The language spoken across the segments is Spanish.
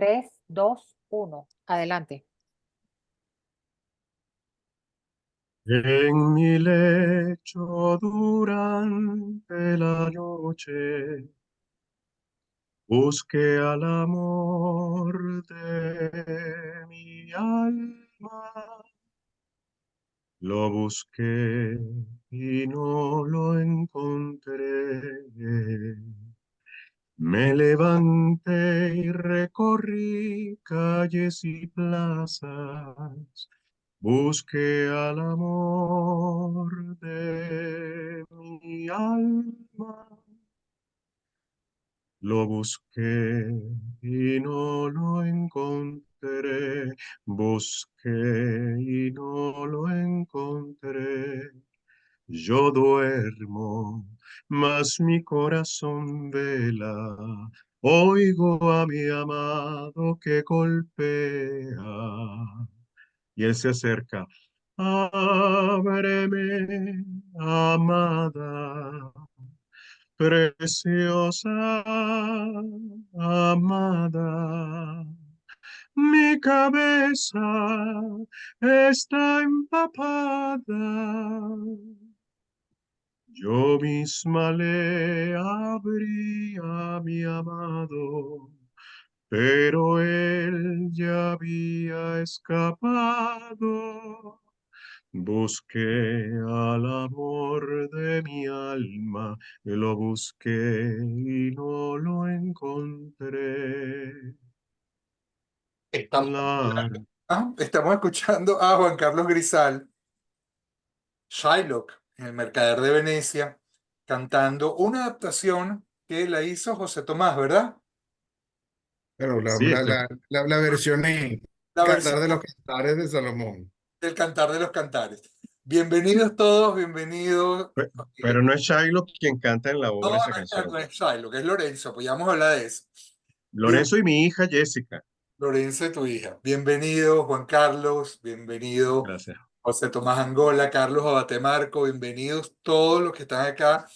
3, 2, 1. Adelante. En mi lecho durante la noche, busqué al amor de mi alma. Lo busqué y no lo encontré. Me levanté y recorrí calles y plazas. Busqué al amor de mi alma. Lo busqué y no lo encontré. Busqué y no lo encontré. Yo duermo, mas mi corazón vela. Oigo a mi amado que golpea y él se acerca. Ábreme, amada, preciosa, amada. Mi cabeza está empapada. Yo misma le abrí a mi amado, pero él ya había escapado. Busqué al amor de mi alma, lo busqué y no lo encontré. Estamos La, escuchando, estamos escuchando a Juan Carlos Grisal, Shylock, en El Mercader de Venecia, cantando una adaptación que la hizo José Tomás, ¿verdad? Pero sí, la versión en La versión Cantar de los Cantares de Salomón. del Cantar de los Cantares. Bienvenidos todos, bienvenidos. pero no es Shiloh quien canta en la No, obra esa no canción. es Shylock, es Lorenzo, pues ya vamos a hablar de eso. Bien, Lorenzo y mi hija Jessica. Lorenzo, tu hija. Bienvenido, Juan Carlos, bienvenido. Gracias. José Tomás Angola, Carlos Abatemarco, bienvenidos todos los que están acá,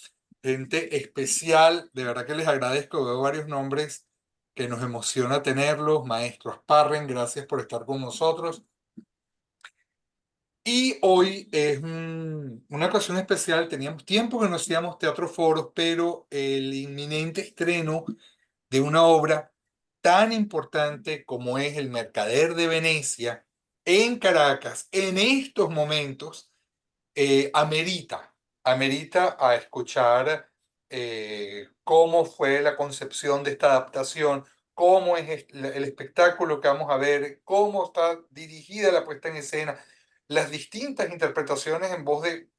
gente especial, de verdad que les agradezco, veo varios nombres que nos emociona tenerlos, Maestro Asparren, gracias por estar con nosotros. Y hoy es una ocasión especial, teníamos tiempo que no hacíamos teatro foros, pero el inminente estreno de una obra tan importante como es El Mercader de Venecia en Caracas, en estos momentos amerita a escuchar cómo fue la concepción de esta adaptación, cómo es el espectáculo que vamos a ver, cómo está dirigida la puesta en escena, las distintas interpretaciones en voz de,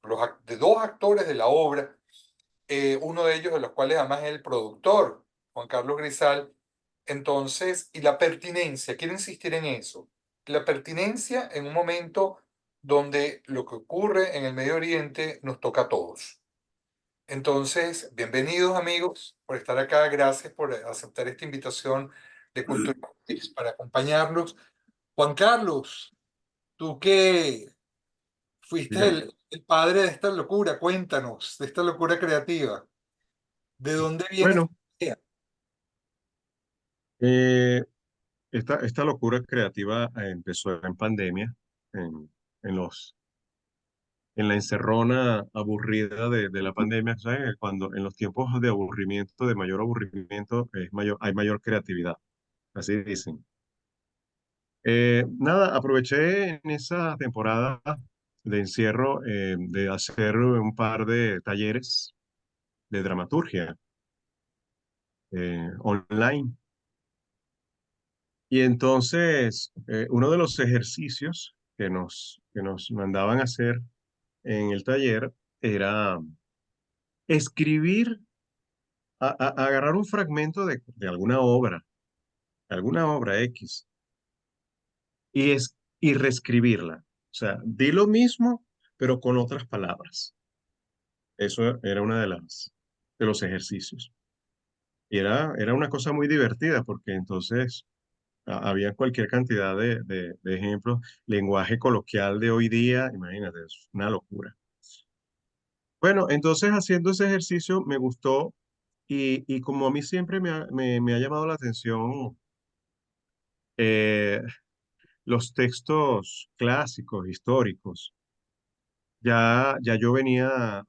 de dos actores de la obra, uno de ellos de los cuales además es el productor, Juan Carlos Grisal. Entonces, y la pertinencia, quiero insistir en eso, la pertinencia en un momento donde lo que ocurre en el Medio Oriente nos toca a todos. Entonces, bienvenidos amigos por estar acá, gracias por aceptar esta invitación de Cultura para acompañarlos. Juan Carlos, tú que fuiste Dígame. el padre de esta locura, cuéntanos de esta locura creativa. ¿De dónde viene esta Bueno, idea? eh, esta locura creativa empezó en pandemia, en, en en la encerrona aburrida de la pandemia, ¿sabes? Cuando en los tiempos de aburrimiento, de mayor aburrimiento, hay mayor creatividad, así dicen. Nada, aproveché en esa temporada de encierro de hacer un par de talleres de dramaturgia online. Y entonces, uno de los ejercicios que nos mandaban a hacer en el taller era escribir, agarrar un fragmento de alguna obra X, y reescribirla. O sea, di lo mismo, pero con otras palabras. Eso era una de los ejercicios. Y era una cosa muy divertida porque entonces había cualquier cantidad de ejemplos. Lenguaje coloquial de hoy día, imagínate, es una locura. Bueno, entonces haciendo ese ejercicio me gustó y como a mí siempre me ha llamado la atención eh, los textos clásicos, históricos. Ya yo venía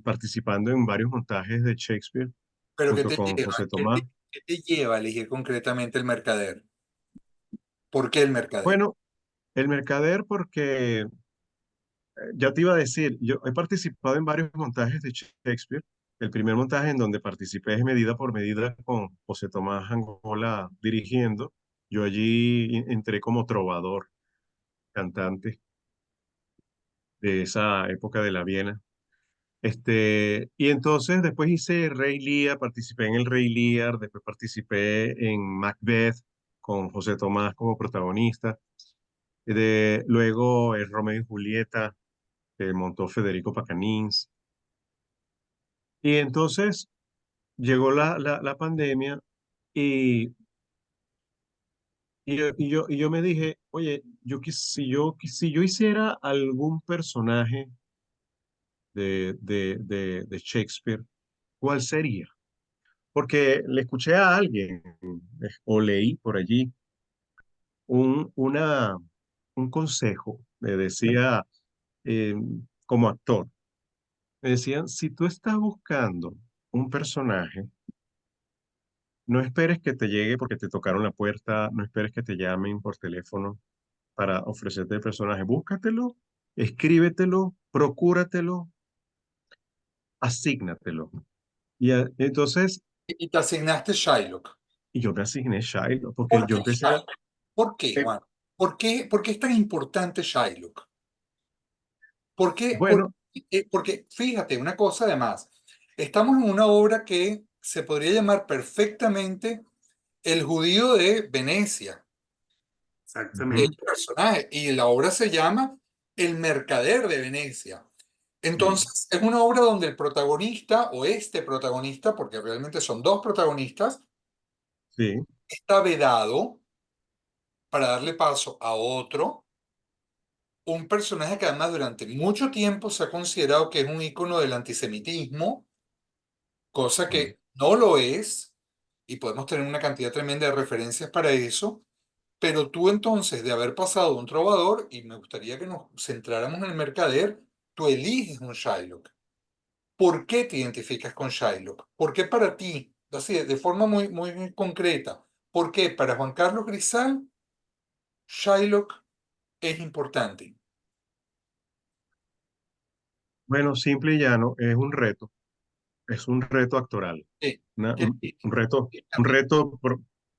participando en varios montajes de Shakespeare Pero ¿qué junto te con lleva? José Tomás. ¿Qué te lleva a elegir concretamente el mercader? ¿Por qué el mercader? Bueno, el mercader porque ya te iba a decir, yo he participado en varios montajes de Shakespeare. El primer montaje en donde participé es Medida por Medida con José Tomás Angola dirigiendo. Yo allí entré como trovador, cantante de esa época de la Viena. Y entonces después hice Rey Lear, participé en el Rey Lear, después participé en Macbeth con José Tomás como protagonista. Luego Romeo y Julieta, que montó Federico Pacanins. Y entonces llegó la pandemia y, y yo me dije, oye, si yo hiciera algún personaje de Shakespeare, ¿cuál sería? Porque le escuché a alguien o leí por allí un, una, un consejo, me decía eh, como actor, me decían, si tú estás buscando un personaje, no esperes que te llegue porque te tocaron la puerta, no esperes que te llamen por teléfono para ofrecerte el personaje, búscatelo, escríbetelo, procúratelo, asígnatelo. Entonces, Y te asignaste Shylock. y yo me asigné Shiloh, porque ¿Por yo qué empecé a... Shylock? ¿Por qué, eh, Juan? ¿Por qué es tan importante Shylock? ¿Por qué? bueno, Porque fíjate, una cosa además, estamos en una obra que se podría llamar perfectamente El judío de Venecia, el ujú, personaje, y la obra se llama El mercader de Venecia. sí, Entonces, es una obra donde el protagonista, o este protagonista, porque realmente son dos protagonistas, sí, está vedado para darle paso a otro, un personaje que además durante mucho tiempo se ha considerado que es un ícono del antisemitismo, cosa sí. que no lo es, y podemos tener una cantidad tremenda de referencias para eso, pero tú entonces, de haber pasado un trovador, y me gustaría que nos centráramos en el mercader, tú eliges un Shylock. ¿Por qué te identificas con Shylock? ¿Por qué para ti? Así, de forma muy concreta. ¿Por qué para Juan Carlos Grisal Shylock es importante? Bueno, simple y llano, es un reto actoral, ¿Qué? una- ¿Qué? un, un reto, ¿Qué? un reto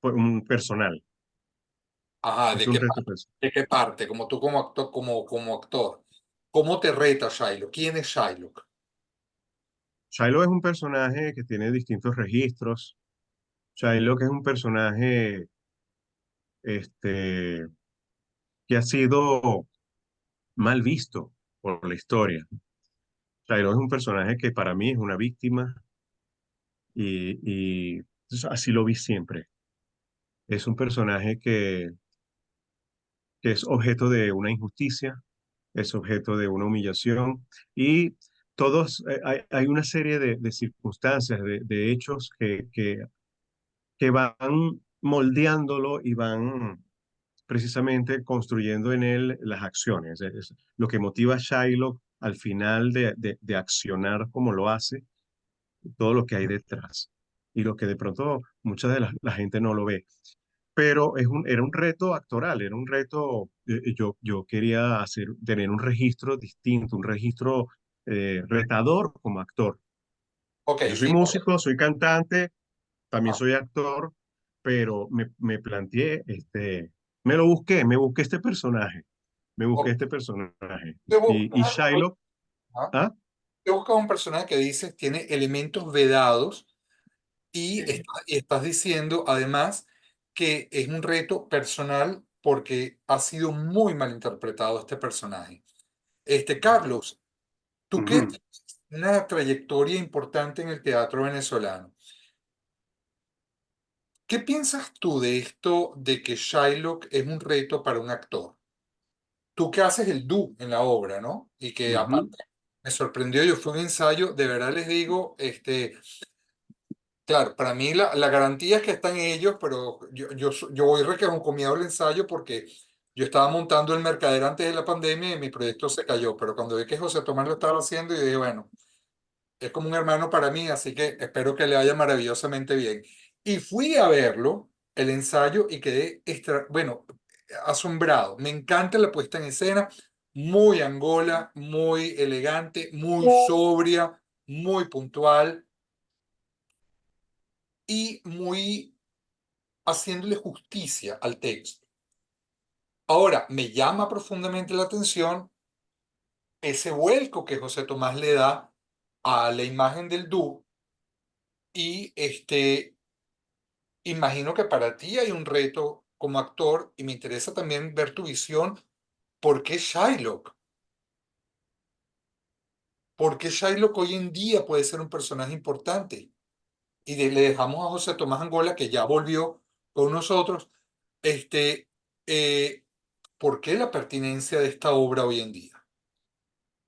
un personal, Ajá, es un reto personal. ¿de qué parte? Como tú como actor, como actor. ¿Cómo te reta Shylock? ¿Quién es Shylock? Shiloh es un personaje que tiene distintos registros. Shiloh es un personaje este, que ha sido mal visto por la historia. Shiloh es un personaje que para mí es una víctima y así lo vi siempre. Es un personaje que es objeto de una injusticia, es objeto de una humillación y hay una serie de circunstancias, de hechos que van moldeándolo y van precisamente construyendo en él las acciones. Es lo que motiva a Shylock al final de accionar como lo hace, todo lo que hay detrás y lo que de pronto mucha de la gente no lo ve. Pero era un reto actoral, era un reto, yo quería tener un registro distinto, un registro retador como actor. Ok, Yo soy fíjate. músico, soy cantante, también Ajá. soy actor, pero me planteé, me busqué este personaje, me busqué Ok. este personaje. Te bu- Y Shylock, Ajá. ¿ah? Te buscas un personaje que dices tiene elementos vedados Sí. y estás diciendo además que es un reto personal porque ha sido muy mal interpretado este personaje. Carlos, tú que Ujú. tienes una trayectoria importante en el teatro venezolano, ¿qué piensas tú de esto de que Shylock es un reto para un actor? Tú que haces el do en la obra, ¿no? Y que Ujú. aparte me sorprendió, yo fui a un ensayo, de verdad les digo, Claro, para mí la garantía es que están ellos, pero yo voy reconcomiado el ensayo porque yo estaba montando el mercader antes de la pandemia y mi proyecto se cayó, pero cuando vi que José Tomás lo estaba haciendo, yo dije, bueno, es como un hermano para mí, así que espero que le vaya maravillosamente bien. Y fui a verlo, el ensayo, y quedé, bueno, asombrado. Me encanta la puesta en escena, muy Angola, muy elegante, muy sobria, muy puntual y muy haciéndole justicia al texto. Ahora, me llama profundamente la atención ese vuelco que José Tomás le da a la imagen del dúo y imagino que para ti hay un reto como actor y me interesa también ver tu visión. ¿Por qué Shylock? ¿Por qué Shylock hoy en día puede ser un personaje importante? Y le dejamos a José Tomás Angola, que ya volvió con nosotros, este, eh, ¿por qué la pertinencia de esta obra hoy en día?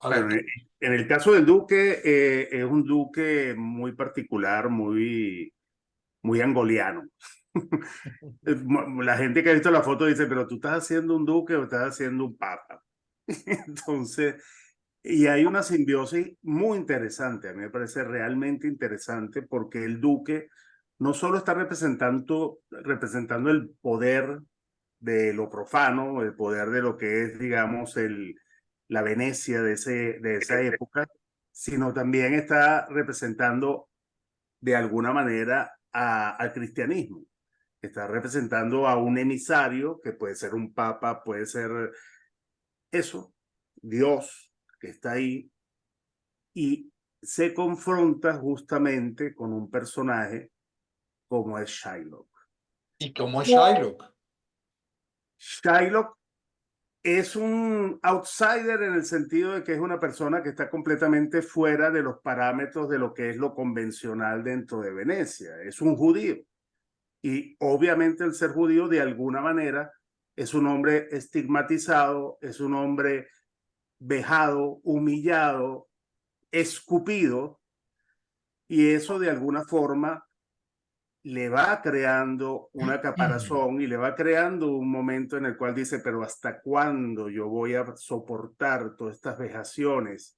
A ver, Bueno, en el caso del Duque, es un Duque muy particular, muy angoliano. La gente que ha visto la foto dice, pero tú estás haciendo un Duque o estás haciendo un Papa. Entonces, y hay una simbiosis muy interesante, a mí me parece realmente interesante porque el Duque no solo está representando el poder de lo profano, el poder de lo que es, digamos, la Venecia de esa época, sino también está representando de alguna manera al cristianismo. Está representando a un emisario, que puede ser un papa, puede ser eso, Dios, que está ahí, y se confronta justamente con un personaje como es Shylock. ¿y cómo es Shylock? Shylock es un outsider en el sentido de que es una persona que está completamente fuera de los parámetros de lo que es lo convencional dentro de Venecia. Es un judío. Y obviamente el ser judío de alguna manera es un hombre estigmatizado, es un hombre vejado, humillado, escupido, y eso de alguna forma le va creando una caparazón y le va creando un momento en el cual dice, pero ¿hasta cuándo yo voy a soportar todas estas vejaciones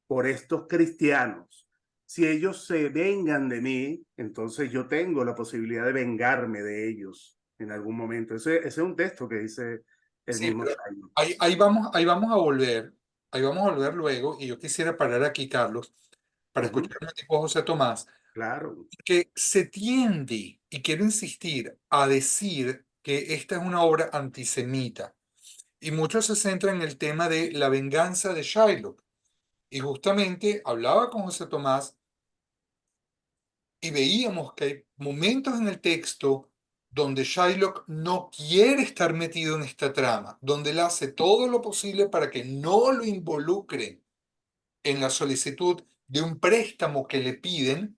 por estos cristianos? Si ellos se vengan de mí, entonces yo tengo la posibilidad de vengarme de ellos en algún momento. Ese es un texto que dice el Sí, mismo pero Simon. ahí vamos a volver, ahí vamos a volver luego, y yo quisiera parar aquí, Carlos, para escuchar un tipo a José Tomás, Claro. que se tiende, y quiero insistir, a decir que esta es una obra antisemita, y muchos se centran en el tema de la venganza de Shylock, y justamente hablaba con José Tomás y veíamos que hay momentos en el texto donde Shylock no quiere estar metido en esta trama, donde él hace todo lo posible para que no lo involucren en la solicitud de un préstamo que le piden,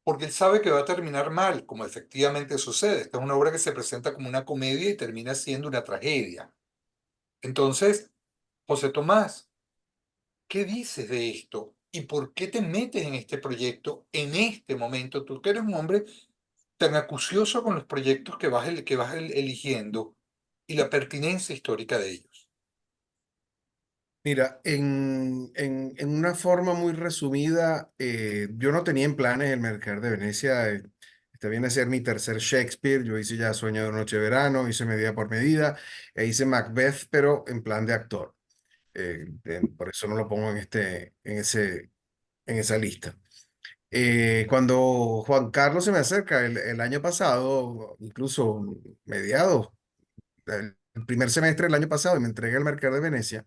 porque él sabe que va a terminar mal, como efectivamente sucede. Esta es una obra que se presenta como una comedia y termina siendo una tragedia. Entonces, José Tomás, ¿qué dices de esto? ¿Y por qué te metes en este proyecto en este momento? Tú que eres un hombre tan acucioso con los proyectos que vas eligiendo y la pertinencia histórica de ellos. Mira, en una forma muy resumida, yo no tenía en planes el Mercader de Venecia. Este viene a ser mi tercer Shakespeare. Yo hice ya Sueño de Noche de Verano, hice Medida por Medida, e hice Macbeth, pero en plan de actor. Por eso no lo pongo en esa lista. Cuando Juan Carlos se me acerca el año pasado, incluso mediados, el primer semestre del año pasado, y me entrega el Mercader de Venecia.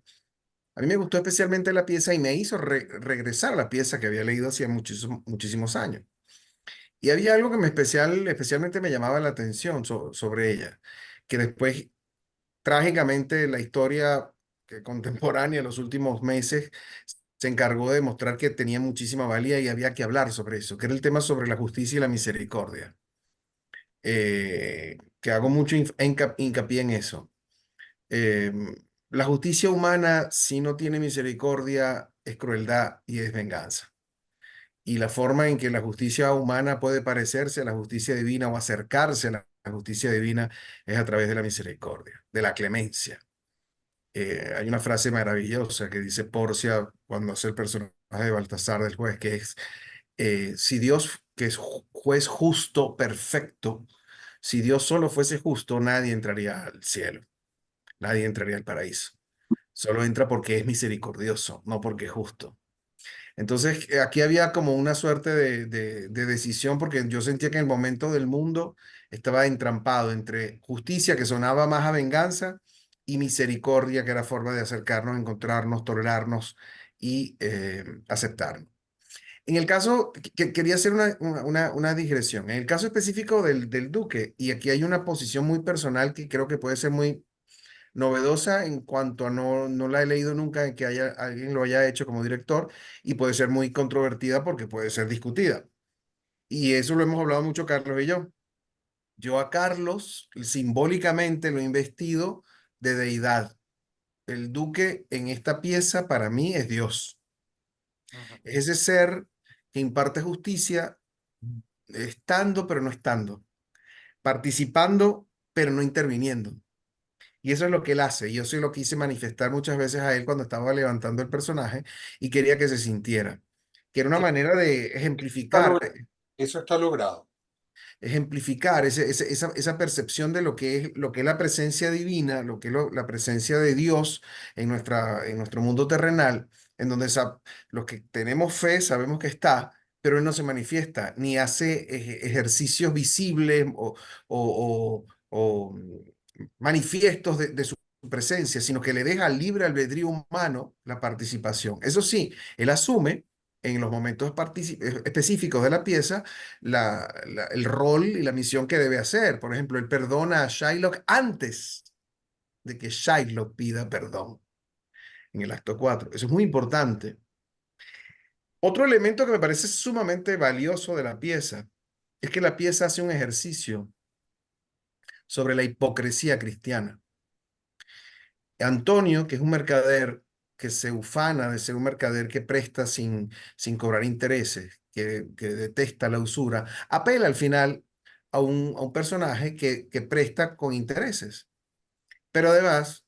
A mí me gustó especialmente la pieza y me hizo regresar a la pieza que había leído hacía muchísimos años. Y había algo que especialmente me llamaba la atención sobre ella, que después, trágicamente, la historia contemporánea en los últimos meses se encargó de mostrar que tenía muchísima valía y había que hablar sobre eso, que era el tema sobre la justicia y la misericordia, que hago mucho hincapié en eso. Eh, la justicia humana, si no tiene misericordia, es crueldad y es venganza. y la forma en que la justicia humana puede parecerse a la justicia divina o acercarse a la justicia divina es a través de la misericordia, de la clemencia. Hay una frase maravillosa que dice Porcia cuando hace el personaje de Baltasar del juez, que es, si Dios, que es juez justo, perfecto, si Dios solo fuese justo, nadie entraría al cielo, nadie entraría al paraíso. Solo entra porque es misericordioso, no porque es justo. Entonces, aquí había como una suerte de decisión, porque yo sentía que en el momento del mundo estaba entrampado entre justicia, que sonaba más a venganza, y misericordia, que era forma de acercarnos, encontrarnos, tolerarnos y aceptarnos. En el caso, quería hacer una digresión. En el caso específico del Duque, y aquí hay una posición muy personal que creo que puede ser muy novedosa en cuanto a no la he leído nunca en que alguien lo haya hecho como director y puede ser muy controvertida porque puede ser discutida. Y eso lo hemos hablado mucho Carlos y yo. Yo a Carlos simbólicamente lo he investido de deidad. El duque en esta pieza para mí es Dios. Ujú. Es ese ser que imparte justicia estando pero no estando, participando pero no interviniendo. Y eso es lo que él hace. Y yo sí lo quise manifestar muchas veces a él cuando estaba levantando el personaje y quería que se sintiera. Que era una Sí, manera de está logrado. Eso está logrado. ejemplificar esa percepción de lo que es la presencia divina, lo que es la presencia de Dios en nuestro mundo terrenal, en donde los que tenemos fe sabemos que está, pero Él no se manifiesta, ni hace ejercicios visibles o manifiestos de su presencia, sino que le deja al libre albedrío humano la participación. Eso sí, Él asume en los momentos específicos de la pieza el rol y la misión que debe hacer. Por ejemplo, él perdona a Shylock antes de que Shylock pida perdón en el acto 4. Eso es muy importante. Otro elemento que me parece sumamente valioso de la pieza es que la pieza hace un ejercicio sobre la hipocresía cristiana. Antonio, que es un mercader que se ufana de ser un mercader que presta sin cobrar intereses, que detesta la usura, apela al final a un personaje que presta con intereses. Pero además,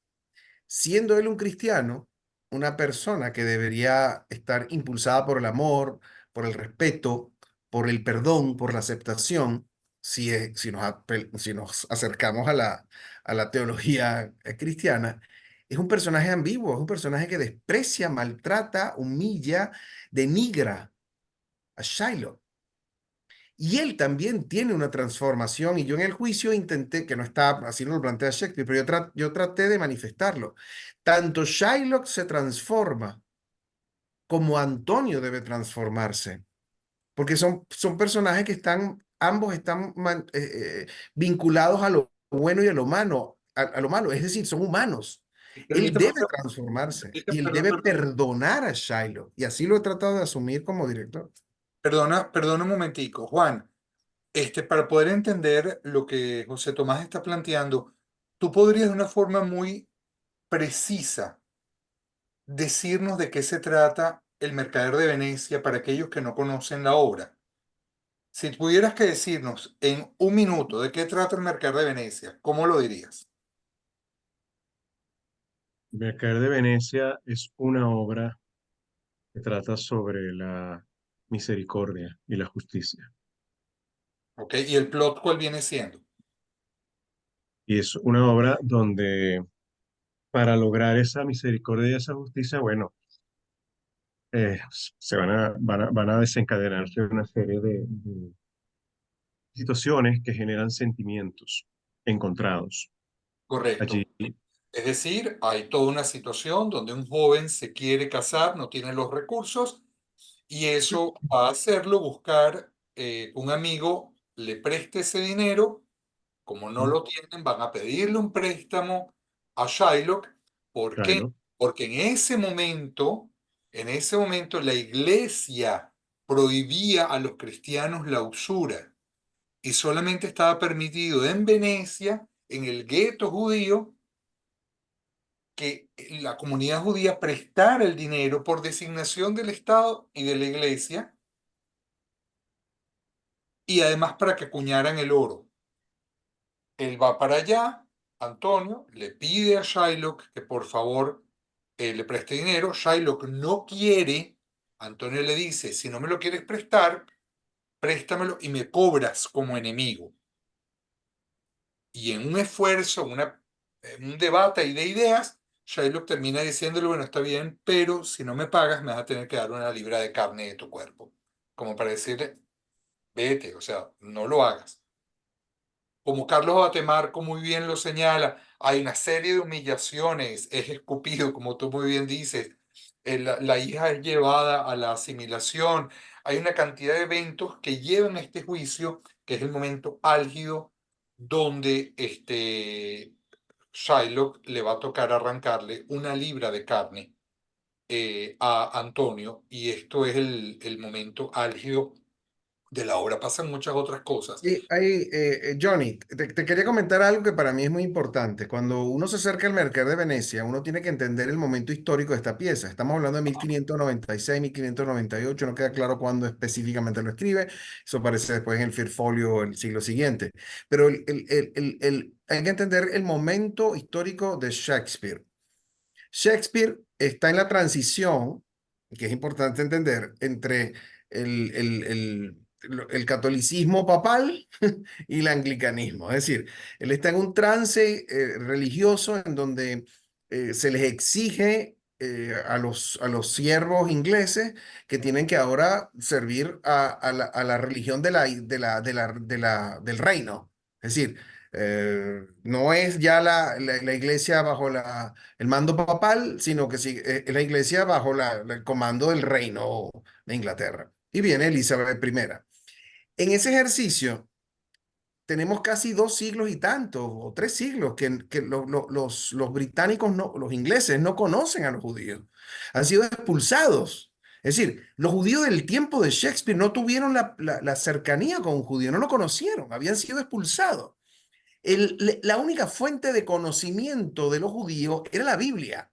siendo él un cristiano, una persona que debería estar impulsada por el amor, por el respeto, por el perdón, por la aceptación, si nos acercamos a la teología cristiana, es un personaje ambiguo, es un personaje que desprecia, maltrata, humilla, denigra a Shiloh. Y él también tiene una transformación, y yo en el juicio intenté, que no está, así no lo plantea Shakespeare, pero yo traté de manifestarlo. Tanto Shylock se transforma como Antonio debe transformarse, porque son personajes que ambos están vinculados a lo bueno y a lo malo, a lo malo, es decir, son humanos. Él Permítame, debe transformarse y él perdón, debe perdonar a Shylock, y así lo he tratado de asumir como director. perdona un momentico, Juan. Para poder entender lo que José Tomás está planteando, tú podrías de una forma muy precisa decirnos de qué se trata El Mercader de Venecia para aquellos que no conocen la obra. Si tuvieras que decirnos en un minuto de qué trata El Mercader de Venecia, ¿cómo lo dirías? Mercader de Venecia es una obra que trata sobre la misericordia y la justicia. ¿Ok? ¿Y el plot cuál viene siendo? Y es una obra donde para lograr esa misericordia y esa justicia, bueno, se van a desencadenarse una serie de situaciones que generan sentimientos encontrados. Allí, Correcto. Es decir, hay toda una situación donde un joven se quiere casar, no tiene los recursos y eso va a hacerlo buscar un amigo, le preste ese dinero. Como no lo tienen, van a pedirle un préstamo a Shylock. ¿Por qué? Shiloh, Porque en ese momento la iglesia prohibía a los cristianos la usura y solamente estaba permitido en Venecia, en el gueto judío, que la comunidad judía prestara el dinero por designación del Estado y de la iglesia y además para que acuñaran el oro. Él va para allá, Antonio, le pide a Shylock que por favor le preste dinero. Shylock no quiere. Antonio le dice, si no me lo quieres prestar, préstamelo y me cobras como enemigo. Y en un esfuerzo, en un debate ahí de ideas, Shylock termina diciéndole, bueno, está bien, pero si no me pagas, me vas a tener que dar una libra de carne de tu cuerpo. Como para decirle, vete, o sea, no lo hagas. Como Carlos Batemarco muy bien lo señala, hay una serie de humillaciones, es escupido, como tú muy bien dices, la hija es llevada a la asimilación, hay una cantidad de eventos que llevan a este juicio, que es el momento álgido donde Shylock le va a tocar arrancarle una libra de carne a Antonio, y esto es el momento álgido de la obra. Pasan muchas otras cosas. Y ahí, Johnny, te quería comentar algo que para mí es muy importante. Cuando uno se acerca al Mercader de Venecia, uno tiene que entender el momento histórico de esta pieza. Estamos hablando de 1596, 1598, no queda claro cuándo específicamente lo escribe. Eso aparece después en el Firfolio el siglo siguiente. Pero hay que entender el momento histórico de Shakespeare. Shakespeare está en la transición, que es importante entender, entre el catolicismo papal y el anglicanismo. Es decir, él está en un trance religioso en donde se les exige a los siervos ingleses que tienen que ahora servir a la religión del reino. Es decir, no es ya la iglesia bajo el mando papal, sino que es la iglesia bajo el comando del reino de Inglaterra. Y viene Elizabeth I. En ese ejercicio tenemos casi 2 siglos y tanto, o 3 siglos, que los británicos, los ingleses no conocen a los judíos. Han sido expulsados. Es decir, los judíos del tiempo de Shakespeare no tuvieron la cercanía con un judío, no lo conocieron, habían sido expulsados. La única fuente de conocimiento de los judíos era la Biblia.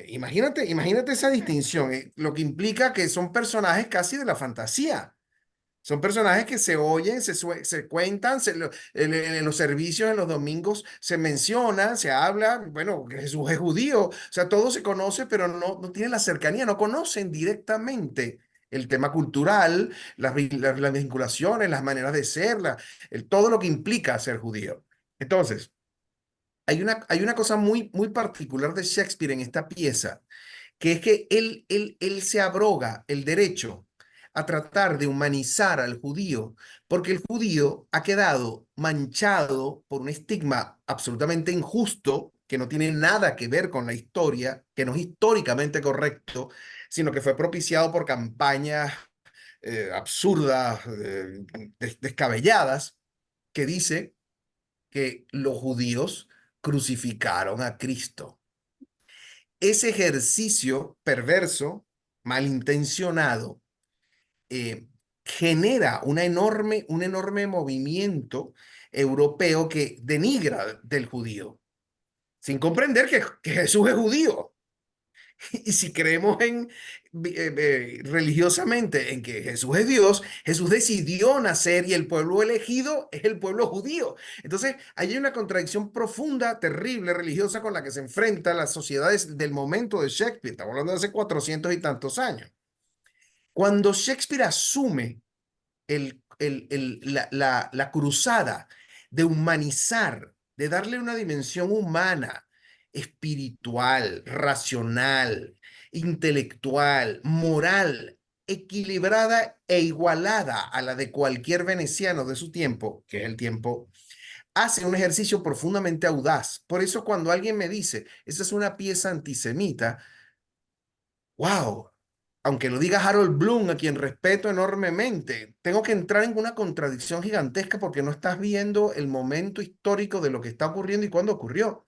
Imagínate esa distinción, lo que implica que son personajes casi de la fantasía. Son personajes que se oyen, se cuentan, en los servicios, en los domingos, se menciona, se habla, bueno, que Jesús es judío, o sea, todo se conoce, pero no tienen la cercanía, no conocen directamente el tema cultural, las vinculaciones, las maneras de ser, todo lo que implica ser judío. Entonces, hay una cosa muy particular de Shakespeare en esta pieza, que es que él se abroga el derecho a tratar de humanizar al judío, porque el judío ha quedado manchado por un estigma absolutamente injusto, que no tiene nada que ver con la historia, que no es históricamente correcto, sino que fue propiciado por campañas absurdas, descabelladas, que dice que los judíos crucificaron a Cristo. Ese ejercicio perverso, malintencionado, genera un enorme movimiento europeo que denigra del judío, sin comprender que Jesús es judío. Y si creemos religiosamente en que Jesús es Dios, Jesús decidió nacer y el pueblo elegido es el pueblo judío. Entonces, hay una contradicción profunda, terrible, religiosa con la que se enfrentan las sociedades del momento de Shakespeare. Estamos hablando de hace 400 y tantos años. Cuando Shakespeare asume la cruzada de humanizar, de darle una dimensión humana, espiritual, racional, intelectual, moral, equilibrada e igualada a la de cualquier veneciano de su tiempo, que es el tiempo, hace un ejercicio profundamente audaz. Por eso cuando alguien me dice, esa es una pieza antisemita, wow, aunque lo diga Harold Bloom, a quien respeto enormemente, tengo que entrar en una contradicción gigantesca porque no estás viendo el momento histórico de lo que está ocurriendo y cuándo ocurrió.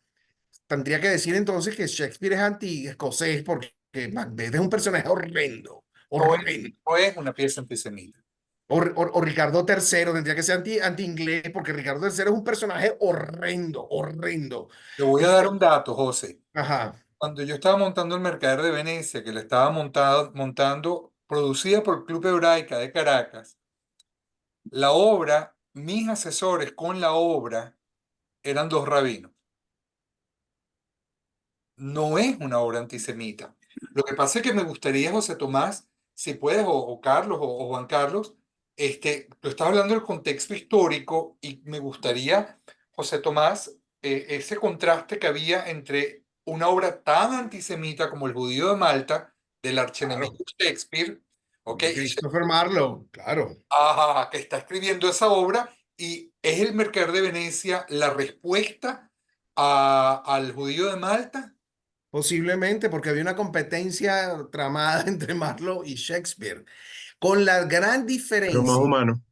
Tendría que decir entonces que Shakespeare es anti-escocés porque Macbeth es un personaje horrendo, horrendo. O es una pieza antisemita. O Ricardo III tendría que ser anti-inglés porque Ricardo III es un personaje horrendo, horrendo. Te voy a dar un dato, José. Ajá. Cuando yo estaba montando el Mercader de Venecia, que la estaba montando, producida por Club Hebraica de Caracas, La obra, mis asesores con la obra eran dos rabinos. No es una obra antisemita. Lo que pasa es que me gustaría, José Tomás, si puedes, o Carlos, o Juan Carlos, tú estás hablando del contexto histórico y me gustaría, José Tomás, ese contraste que había entre una obra tan antisemita como El judío de Malta, del archienemigo Claro, Shakespeare, ¿ok? Y Christopher Marlowe, claro. ajá, que está escribiendo esa obra y es el Mercader de Venecia la respuesta al judío de Malta. Posiblemente porque había una competencia tramada entre Marlowe y Shakespeare, con la gran pero más diferencia humano.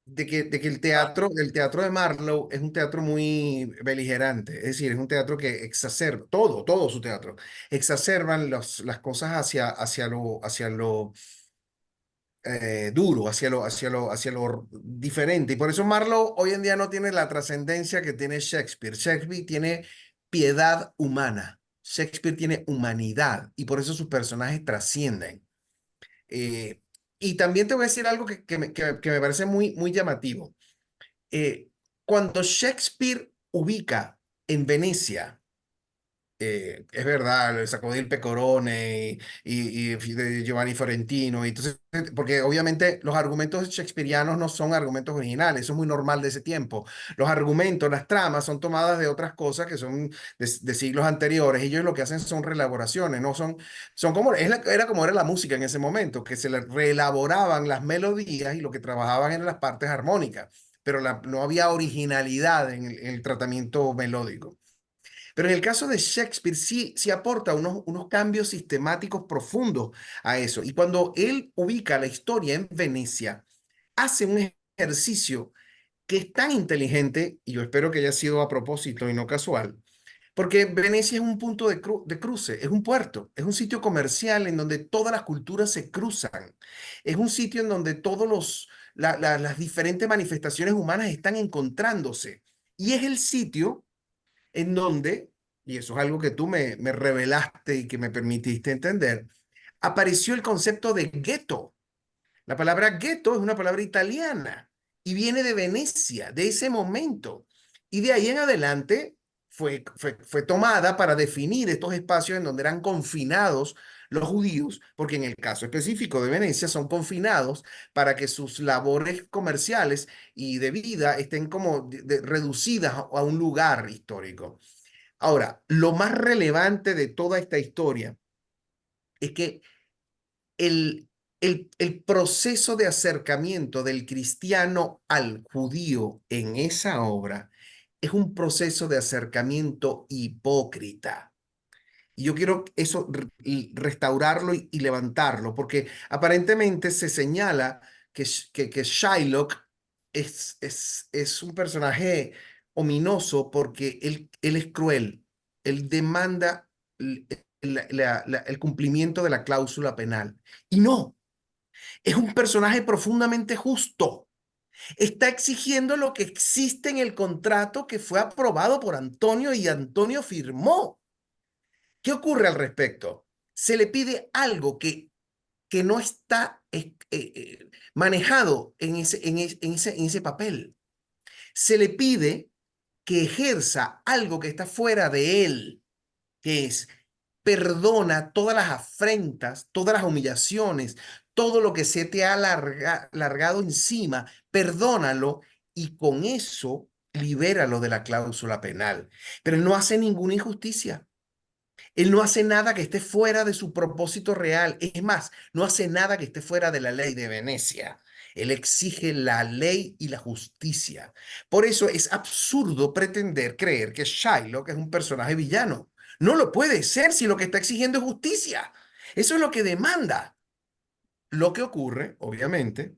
de que Ah, el teatro de Marlowe es un teatro muy beligerante, es decir, es un teatro que exacerba, todo su teatro, exacerban las cosas hacia lo duro, hacia lo diferente. Y por eso Marlowe hoy en día no tiene la trascendencia que tiene Shakespeare. Shakespeare tiene piedad humana. Shakespeare tiene humanidad y por eso sus personajes trascienden. Eh, y también te voy a decir algo que me parece muy llamativo. Eh, Cuando Shakespeare ubica en Venecia, es verdad, sacó del Pecorone y de Giovanni Fiorentino, y entonces, porque obviamente los argumentos shakespearianos no son argumentos originales, eso es muy normal de ese tiempo. Los argumentos, las tramas son tomadas de otras cosas que son de siglos anteriores, ellos lo que hacen son reelaboraciones, no son como, era como era la música en ese momento, que se le reelaboraban las melodías y lo que trabajaban eran las partes armónicas, pero no había originalidad en el tratamiento melódico. Pero en el caso de Shakespeare sí aporta unos cambios sistemáticos profundos a eso. Y cuando él ubica la historia en Venecia, hace un ejercicio que es tan inteligente, y yo espero que haya sido a propósito y no casual, porque Venecia es un punto de cruce, es un puerto, es un sitio comercial en donde todas las culturas se cruzan, es un sitio en donde las diferentes manifestaciones humanas están encontrándose. Y es el sitio en donde, y eso es algo que tú me revelaste y que me permitiste entender, apareció el concepto de gueto. La palabra gueto es una palabra italiana y viene de Venecia, de ese momento. Y de ahí en adelante fue tomada para definir estos espacios en donde eran confinados los judíos, porque en el caso específico de Venecia son confinados para que sus labores comerciales y de vida estén como reducidas a un lugar histórico. Ahora, lo más relevante de toda esta historia es que el proceso de acercamiento del cristiano al judío en esa obra es un proceso de acercamiento hipócrita. Y yo quiero eso restaurarlo y levantarlo, porque aparentemente se señala que Shylock es un personaje ominoso porque él es cruel. Él demanda el cumplimiento de la cláusula penal. Y no, es un personaje profundamente justo. Está exigiendo lo que existe en el contrato que fue aprobado por Antonio y Antonio firmó. ¿Qué ocurre al respecto? Se le pide algo que no está manejado en ese papel. Se le pide que ejerza algo que está fuera de él, que es perdona todas las afrentas, todas las humillaciones, todo lo que se te ha largado encima, perdónalo y con eso libéralo de la cláusula penal. Pero él no hace ninguna injusticia. Él no hace nada que esté fuera de su propósito real. Es más, no hace nada que esté fuera de la ley de Venecia. Él exige la ley y la justicia. Por eso es absurdo pretender creer que Shylock es un personaje villano. No lo puede ser si lo que está exigiendo es justicia. Eso es lo que demanda. Lo que ocurre, obviamente,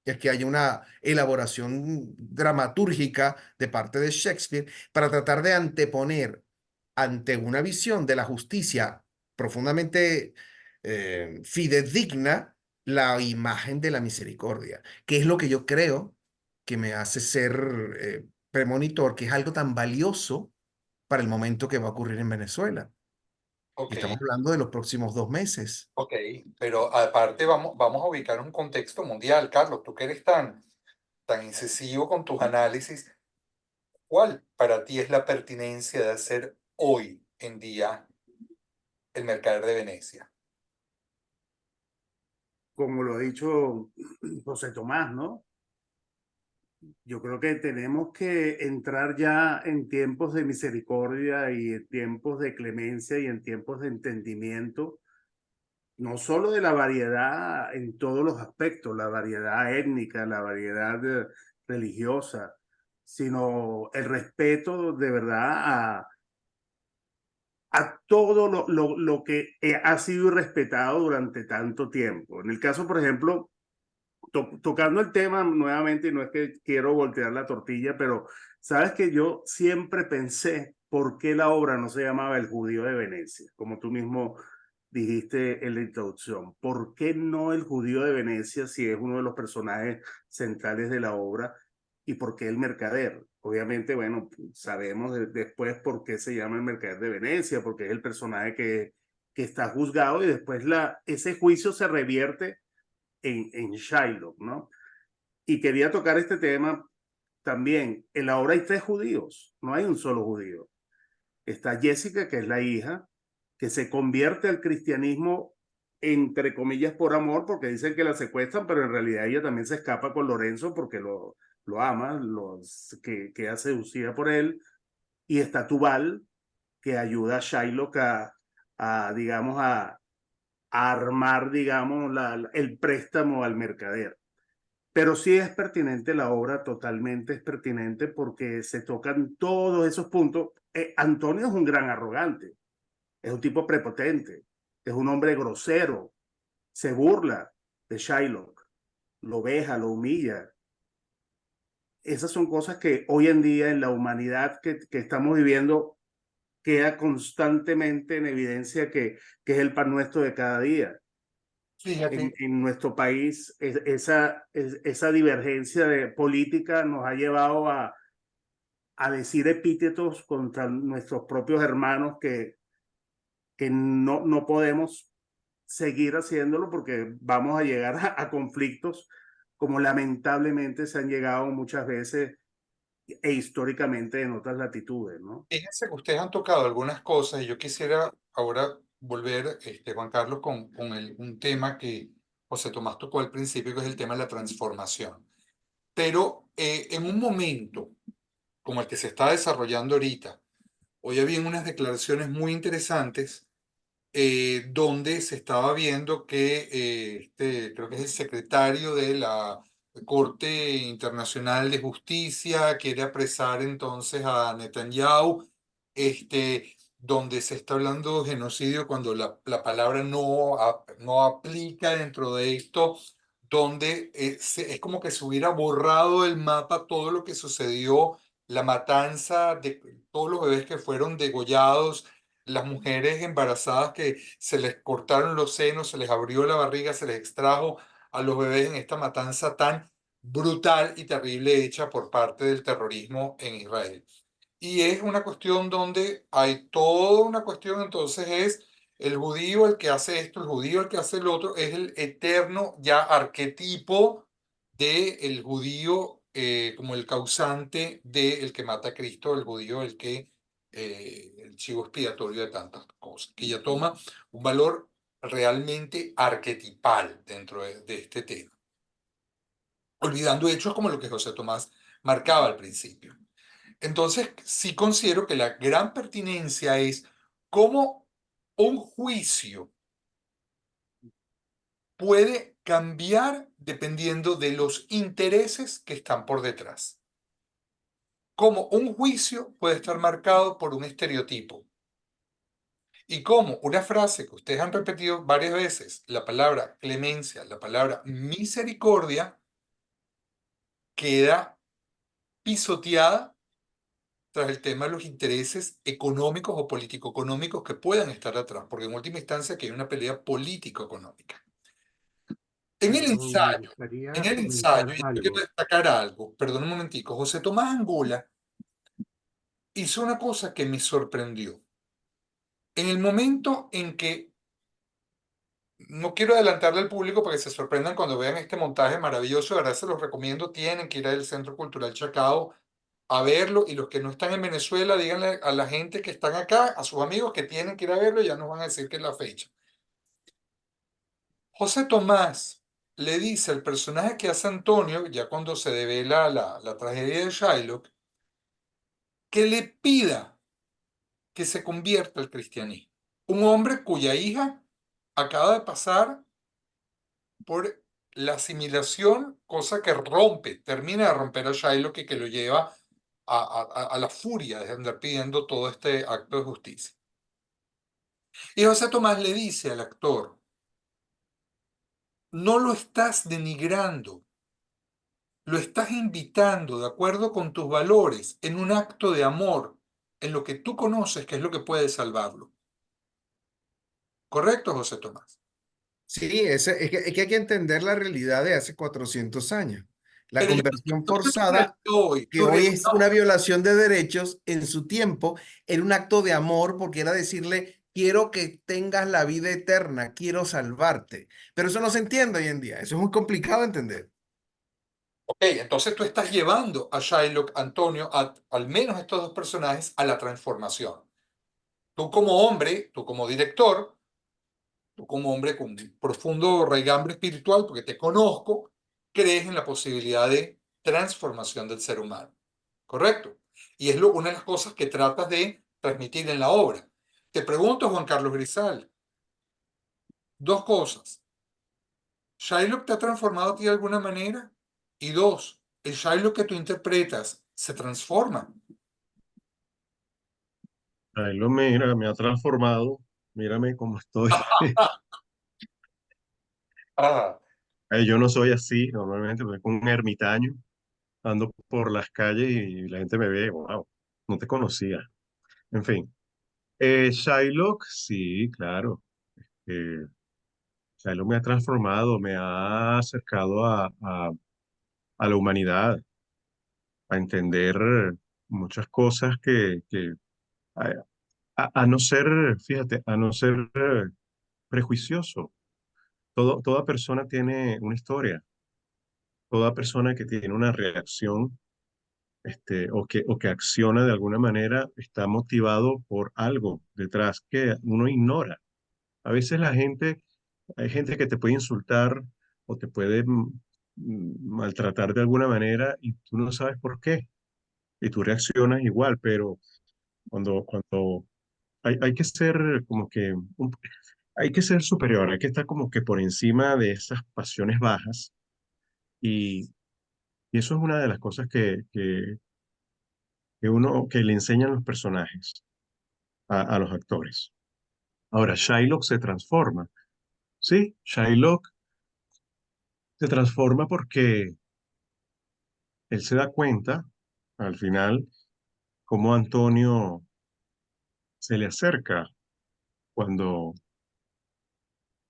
es que hay una elaboración dramatúrgica de parte de Shakespeare para tratar de anteponer ante una visión de la justicia profundamente fidedigna la imagen de la misericordia, que es lo que yo creo que me hace ser premonitor, que es algo tan valioso para el momento que va a ocurrir en Venezuela. Y ok, estamos hablando de los próximos 2 meses. ok, pero aparte vamos a ubicar un contexto mundial, Carlos, tú que eres tan tan incisivo con tus análisis, ¿cuál para ti es la pertinencia de hacer hoy en día el Mercader de Venecia? Como lo ha dicho José Tomás, ¿no? Yo creo que tenemos que entrar ya en tiempos de misericordia y en tiempos de clemencia y en tiempos de entendimiento, no solo de la variedad en todos los aspectos, la variedad étnica, la variedad religiosa, sino el respeto de verdad a todo lo que ha sido respetado durante tanto tiempo. En el caso, por ejemplo, tocando el tema nuevamente, y no es que quiero voltear la tortilla, pero sabes que yo siempre pensé por qué la obra no se llamaba El Judío de Venecia, como tú mismo dijiste en la introducción. ¿Por qué no El Judío de Venecia si es uno de los personajes centrales de la obra? ¿Y por qué el mercader? Obviamente, bueno, sabemos después por qué se llama el mercader de Venecia, porque es el personaje que está juzgado y después ese juicio se revierte en Shylock, ¿no? Y quería tocar este tema también. En la obra hay 3 judíos, no hay un solo judío. Está Jessica, que es la hija, que se convierte al cristianismo, entre comillas, por amor, porque dicen que la secuestran, pero en realidad ella también se escapa con Lorenzo porque lo ama, que queda seducida por él. Y está Tubal, que ayuda a Shylock digamos, a armar, digamos, el préstamo al mercader. Pero sí es pertinente la obra, totalmente es pertinente porque se tocan todos esos puntos. Antonio es un gran arrogante, es un tipo prepotente, es un hombre grosero, se burla de Shylock, lo veja, lo humilla. Esas son cosas que hoy en día en la humanidad que estamos viviendo queda constantemente en evidencia que es el pan nuestro de cada día. Fíjate, En nuestro país, esa divergencia de política nos ha llevado a decir epítetos contra nuestros propios hermanos que no podemos seguir haciéndolo porque vamos a llegar a conflictos como lamentablemente se han llegado muchas veces históricamente en otras latitudes, ¿no? fíjense que ustedes han tocado algunas cosas y yo quisiera ahora volver, Juan Carlos, con un tema que José Tomás tocó al principio, que es el tema de la transformación. Pero en un momento como el que se está desarrollando ahorita, hoy había unas declaraciones muy interesantes donde se estaba viendo que creo que es el secretario de la Corte Internacional de Justicia quiere apresar entonces a Netanyahu, donde se está hablando de genocidio cuando la palabra no aplica dentro de esto, donde es como que se hubiera borrado del mapa todo lo que sucedió, la matanza de todos los bebés que fueron degollados, las mujeres embarazadas que se les cortaron los senos, se les abrió la barriga, se les extrajo a los bebés en esta matanza tan brutal y terrible hecha por parte del terrorismo en Israel. Y es una cuestión donde hay toda una cuestión, entonces es el judío el que hace esto, el judío el que hace el otro, es el eterno ya arquetipo del judío como el causante del que mata a Cristo, el judío el chivo expiatorio de tantas cosas, que ya toma un valor realmente arquetipal dentro de este tema, olvidando hechos como lo que José Tomás marcaba al principio. Entonces, sí considero que la gran pertinencia es cómo un juicio puede cambiar dependiendo de los intereses que están por detrás. Cómo un juicio puede estar marcado por un estereotipo. Y cómo una frase que ustedes han repetido varias veces, la palabra clemencia, la palabra misericordia, queda pisoteada tras el tema de los intereses económicos o político-económicos que puedan estar atrás, porque en última instancia aquí hay una pelea político-económica. En el Perdón, me ensayo, gustaría en el comentar ensayo, y yo quiero algo. destacar algo, perdón un momentico, José Tomás Angola hizo una cosa que me sorprendió. En el momento en que no quiero adelantarle al público para que se sorprendan cuando vean este montaje maravilloso. De verdad se los recomiendo. Tienen que ir al Centro Cultural Chacao a verlo. Y los que no están en Venezuela, díganle a la gente que están acá, a sus amigos que tienen que ir a verlo. Ya nos van a decir que es la fecha. José Tomás le dice al personaje que hace Antonio, ya cuando se devela la tragedia de Shylock, que le pida que se convierta al cristianismo. Un hombre cuya hija acaba de pasar por la asimilación, cosa que termina de romper a Shylock y que lo lleva a la furia de andar pidiendo todo este acto de justicia. Y José Tomás le dice al actor, no lo estás denigrando, lo estás invitando de acuerdo con tus valores en un acto de amor, en lo que tú conoces que es lo que puede salvarlo. ¿Correcto, José Tomás? Sí, es que hay que entender la realidad de hace 400 años. La Pero yo conversión no estoy forzada, hoy, que hoy es una violación de derechos, en su tiempo era un acto de amor porque era decirle, quiero que tengas la vida eterna, quiero salvarte. Pero eso no se entiende hoy en día, eso es muy complicado de entender. Ok, entonces tú estás llevando a Shylock, Antonio, al menos estos dos personajes, a la transformación. Tú como hombre, tú como director, tú como hombre con un profundo raigambre espiritual, porque te conozco, crees en la posibilidad de transformación del ser humano. ¿Correcto? Y es una de las cosas que tratas de transmitir en la obra. Te pregunto, Juan Carlos Grisal, dos cosas. ¿Shylock te ha transformado a ti de alguna manera? Y dos, ¿el Shylock que tú interpretas se transforma? Ahí lo mira, me ha transformado. Mírame cómo estoy. Ah, Yo no soy así, normalmente soy un ermitaño. Ando por las calles y la gente me ve, wow, no te conocía. En fin, Shylock, sí, claro. eh, Shylock me ha transformado, me ha acercado a la humanidad, a entender muchas cosas a, a no ser, fíjate, a no ser prejuicioso. Toda persona tiene una historia, toda persona que tiene una reacción o que acciona de alguna manera está motivado por algo detrás que uno ignora. A veces hay gente que te puede insultar o te puede maltratar de alguna manera y tú no sabes por qué. Y tú reaccionas igual, pero cuando hay que ser como que, hay que ser superior, hay que estar como que por encima de esas pasiones bajas y, y eso es una de las cosas que le enseñan los personajes a los actores. Ahora, Shylock se transforma. Sí, Shylock se transforma porque él se da cuenta, al final, cómo Antonio se le acerca cuando,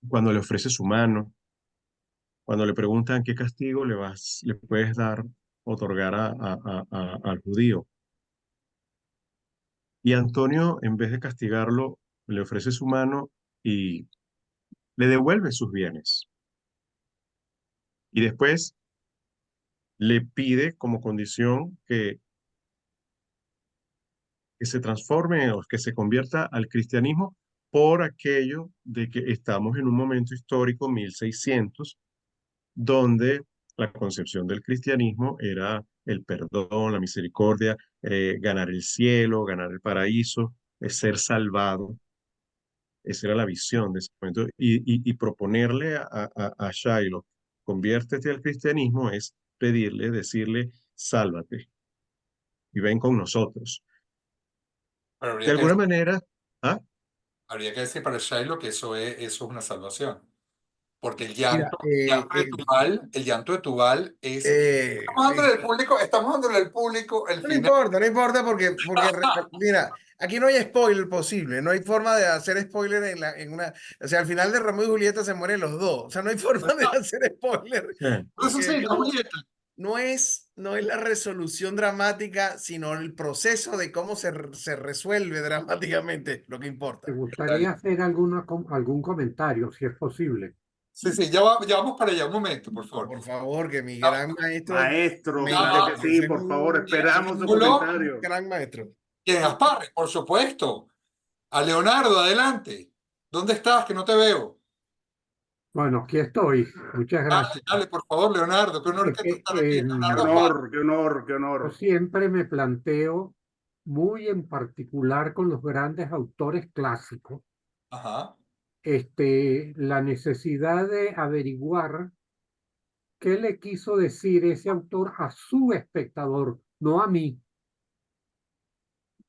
cuando le ofrece su mano, cuando le preguntan qué castigo le puedes dar, otorgar al judío. Y Antonio, en vez de castigarlo, le ofrece su mano y le devuelve sus bienes. Y después le pide como condición que se transforme o que se convierta al cristianismo por aquello de que estamos en un momento histórico, 1600, donde la concepción del cristianismo era el perdón, la misericordia, ganar el cielo, ganar el paraíso, ser salvado. Esa era la visión de ese momento. Y proponerle a Shiloh, conviértete al cristianismo, es pedirle, decirle, sálvate y ven con nosotros. pero De alguna manera, ¿ah? habría que decir para Shylock que eso es una salvación. Porque Mira, el llanto de Tubal es... eh, Estamos dándole al público el no final. importa, no importa mira, aquí no hay spoiler posible, no hay forma de hacer spoiler en una, o sea, al final de Romeo y Julieta se mueren los dos, o sea, no hay forma de hacer spoiler, Eso sí, porque la Julieta. no es la resolución dramática, sino el proceso de cómo se resuelve dramáticamente lo que importa. Me gustaría hacer algún comentario, si es posible. Sí, sí, ya vamos para allá, un momento, por favor. Por favor, que mi Ah, gran maestro. Maestro, me claro que interesa. sí, por favor, esperamos su Ángulo. comentario. Gran maestro. ¿Quién? Asparre, por supuesto. A Leonardo, adelante. ¿Dónde estás? Que no te veo. Bueno, aquí estoy. Muchas Dale, gracias. dale, por favor, Leonardo. Qué honor que tú estás aquí. Qué Leonardo Asparre. honor, qué honor, qué Yo honor. siempre me planteo muy en particular con los grandes autores clásicos, Ajá. la necesidad de averiguar qué le quiso decir ese autor a su espectador, no a mí,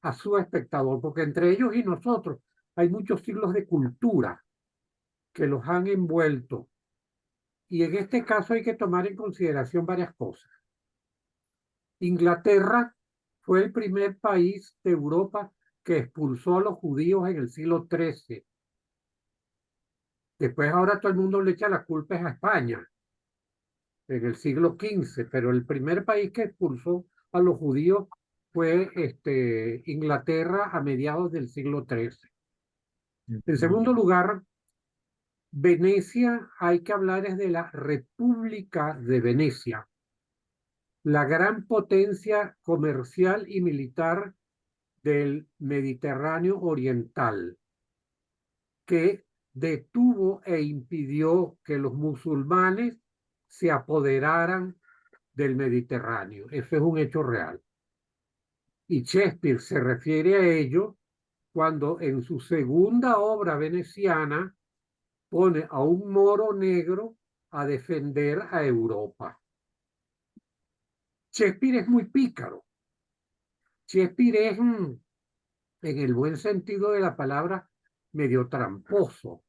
a su espectador, porque entre ellos y nosotros hay muchos siglos de cultura que los han envuelto. Y en este caso hay que tomar en consideración varias cosas. Inglaterra fue el primer país de Europa que expulsó a los judíos en el siglo XIII. Después ahora todo el mundo le echa la culpa a España en el siglo XV, pero el primer país que expulsó a los judíos fue Inglaterra a mediados del siglo XIII. En segundo lugar, Venecia, hay que hablar es de la República de Venecia, la gran potencia comercial y militar del Mediterráneo Oriental, que detuvo e impidió que los musulmanes se apoderaran del Mediterráneo. Eso es un hecho real. Y Shakespeare se refiere a ello cuando en su segunda obra veneciana pone a un moro negro a defender a Europa. Shakespeare es muy pícaro. Shakespeare es, en el buen sentido de la palabra, medio tramposo,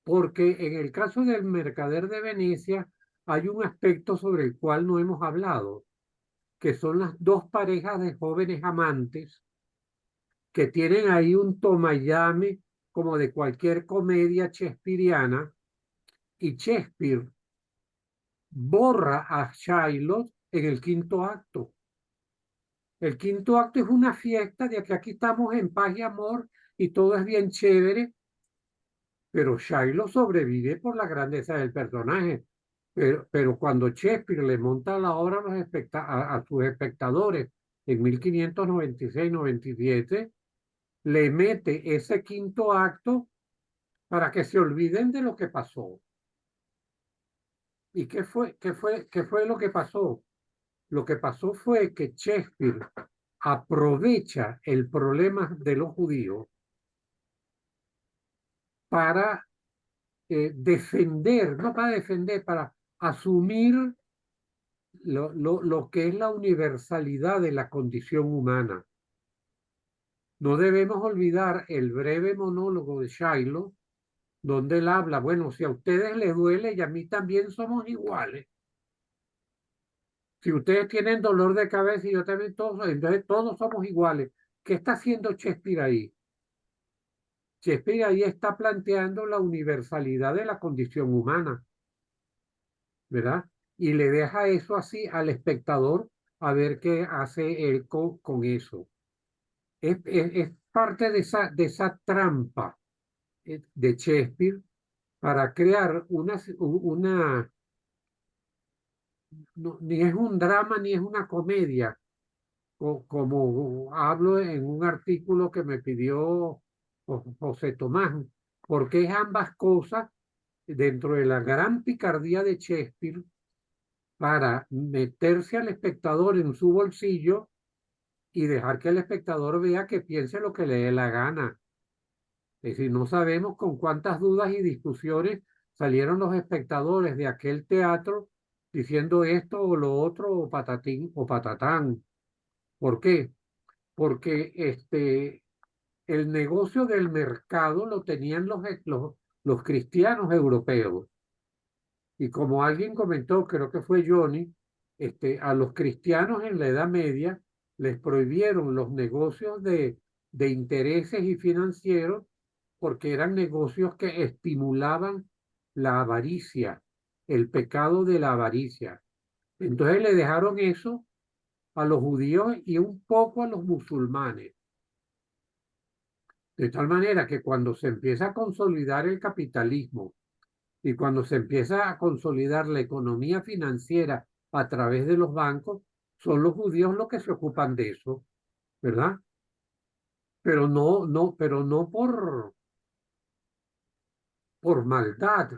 porque en el caso del Mercader de Venecia hay un aspecto sobre el cual no hemos hablado, que son las dos parejas de jóvenes amantes que tienen ahí un toma y llame como de cualquier comedia shakespeariana, y Shakespeare borra a Shylock en el quinto acto. El quinto acto es una fiesta de que aquí estamos en paz y amor y todo es bien chévere, pero Shylock sobrevive por la grandeza del personaje. Pero cuando Shakespeare le monta la obra a sus espectadores en 1596-97, le mete ese quinto acto para que se olviden de lo que pasó. ¿Y qué fue lo que pasó? Lo que pasó fue que Shakespeare aprovecha el problema de los judíos para defender, no para defender, para asumir lo que es la universalidad de la condición humana. No debemos olvidar el breve monólogo de Shylock, donde él habla, bueno, si a ustedes les duele y a mí también somos iguales. Si ustedes tienen dolor de cabeza y yo también, entonces todos somos iguales. ¿Qué está haciendo Shakespeare ahí? Shakespeare ahí está planteando la universalidad de la condición humana, ¿verdad? Y le deja eso así al espectador a ver qué hace él con eso. Es parte de esa trampa de Shakespeare para crear ni es un drama ni es una comedia, como hablo en un artículo que me pidió José Tomás, porque es ambas cosas dentro de la gran picardía de Shakespeare para meterse al espectador en su bolsillo y dejar que el espectador vea que piense lo que le dé la gana. Es decir, no sabemos con cuántas dudas y discusiones salieron los espectadores de aquel teatro diciendo esto o lo otro o patatín o patatán. ¿Por qué? Porque el negocio del mercado lo tenían los cristianos europeos. Y como alguien comentó, creo que fue Johnny, a los cristianos en la Edad Media les prohibieron los negocios de intereses y financieros porque eran negocios que estimulaban la avaricia, el pecado de la avaricia. Entonces le dejaron eso a los judíos y un poco a los musulmanes. De tal manera que cuando se empieza a consolidar el capitalismo y cuando se empieza a consolidar la economía financiera a través de los bancos, son los judíos los que se ocupan de eso, ¿verdad? Pero no por maldad,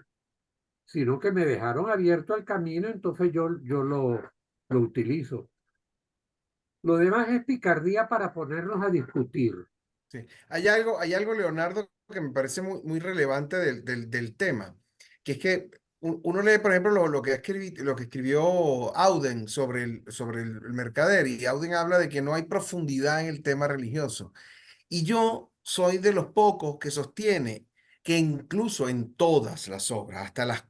sino que me dejaron abierto el camino, entonces yo lo utilizo. Lo demás es picardía para ponernos a discutir. Sí. Hay algo, Leonardo, que me parece muy relevante del tema, que es que uno lee, por ejemplo, lo que lo que escribió Auden sobre el mercader, y Auden habla de que no hay profundidad en el tema religioso. Y yo soy de los pocos que sostiene que incluso en todas las obras, hasta las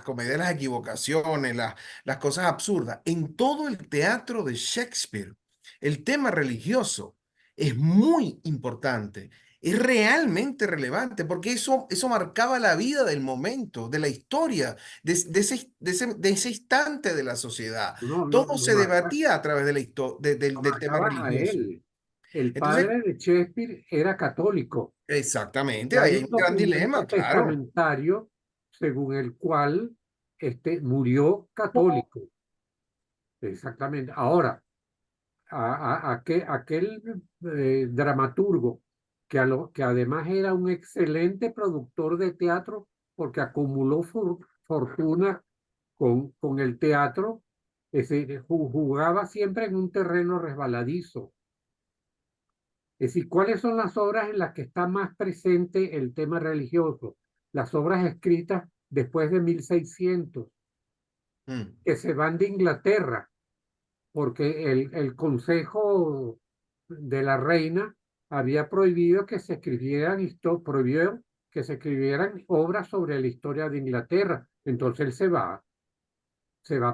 comedias de las equivocaciones, las cosas absurdas, en todo el teatro de Shakespeare, el tema religioso es muy importante, es realmente relevante, porque eso marcaba la vida del momento, de la historia, de ese instante de la sociedad. No, Todo se debatía a través de lo del tema marcaba a religioso. él. El Entonces, padre de Shakespeare era católico. Y exactamente, ahí hay hay un un gran documento dilema, claro. testamentario según el cual murió católico. Exactamente. Ahora, aquel dramaturgo que además era un excelente productor de teatro porque acumuló fortuna con el teatro, jugaba siempre en un terreno resbaladizo. Es decir, ¿cuáles son las obras en las que está más presente el tema religioso? Las obras escritas después de 1600, Mm, que se van de Inglaterra, porque el Consejo de la Reina había prohibido que se escribieran, prohibió que se escribieran obras sobre la historia de Inglaterra. Entonces él se va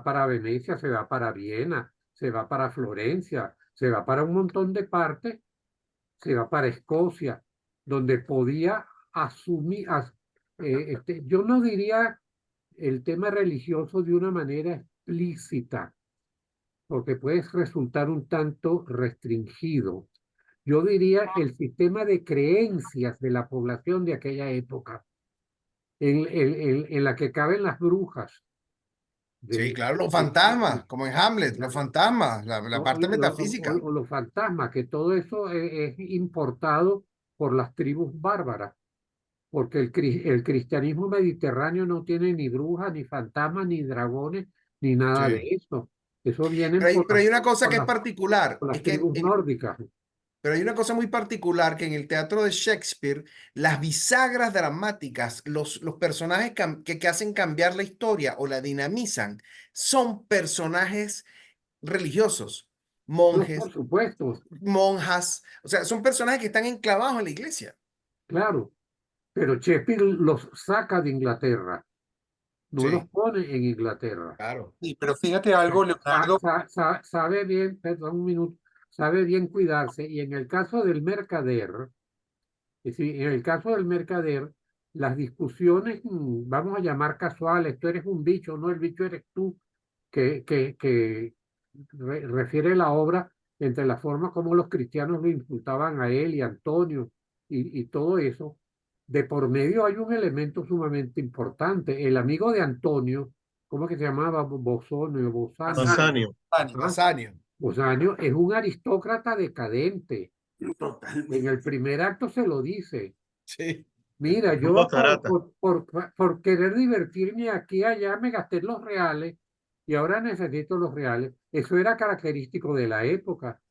para Venecia, se va para Viena, se va para Florencia, se va para un montón de partes, se va para Escocia, donde podía asumir, yo no diría el tema religioso de una manera explícita, porque puede resultar un tanto restringido. Yo diría el sistema de creencias de la población de aquella época, en la que caben las brujas. sí, De, claro, los de- fantasmas, como en Hamlet, los de- fantasmas, la parte metafísica. o los fantasmas, que todo eso es importado por las tribus bárbaras, porque el cristianismo mediterráneo no tiene ni brujas, ni fantasmas, ni dragones, ni nada de Sí. eso. Eso vienen Pero hay una cosa por que es las, particular, por las es que tribus nórdicas. pero hay una cosa muy particular que en el teatro de Shakespeare, las bisagras dramáticas, los personajes que hacen cambiar la historia o la dinamizan, son personajes religiosos, No, por monjes, supuesto, monjas, o sea, son personajes que están enclavados en la iglesia. claro, pero Shakespeare los saca de Inglaterra, no los Sí, pone en Inglaterra. claro. Sí, pero fíjate algo, Leonardo. Sabe bien, perdón un minuto, sabe bien cuidarse. Y en el caso del mercader, es decir, en el caso del mercader, las discusiones, vamos a llamar casuales, tú eres un bicho, no el bicho eres tú, que refiere la obra entre la forma como los cristianos lo insultaban a él y a Antonio y todo eso. De por medio hay un elemento sumamente importante. El amigo de Antonio, ¿cómo que se llamaba? Bosonio, Bosanio. Pasanio. ¿Ah? Basanio. Bosanio es un aristócrata decadente. En el Totalmente. primer acto se lo dice. Sí. Mira, Un yo botarata. por querer divertirme aquí y allá me gasté los reales y ahora necesito los reales. Eso era característico de la época.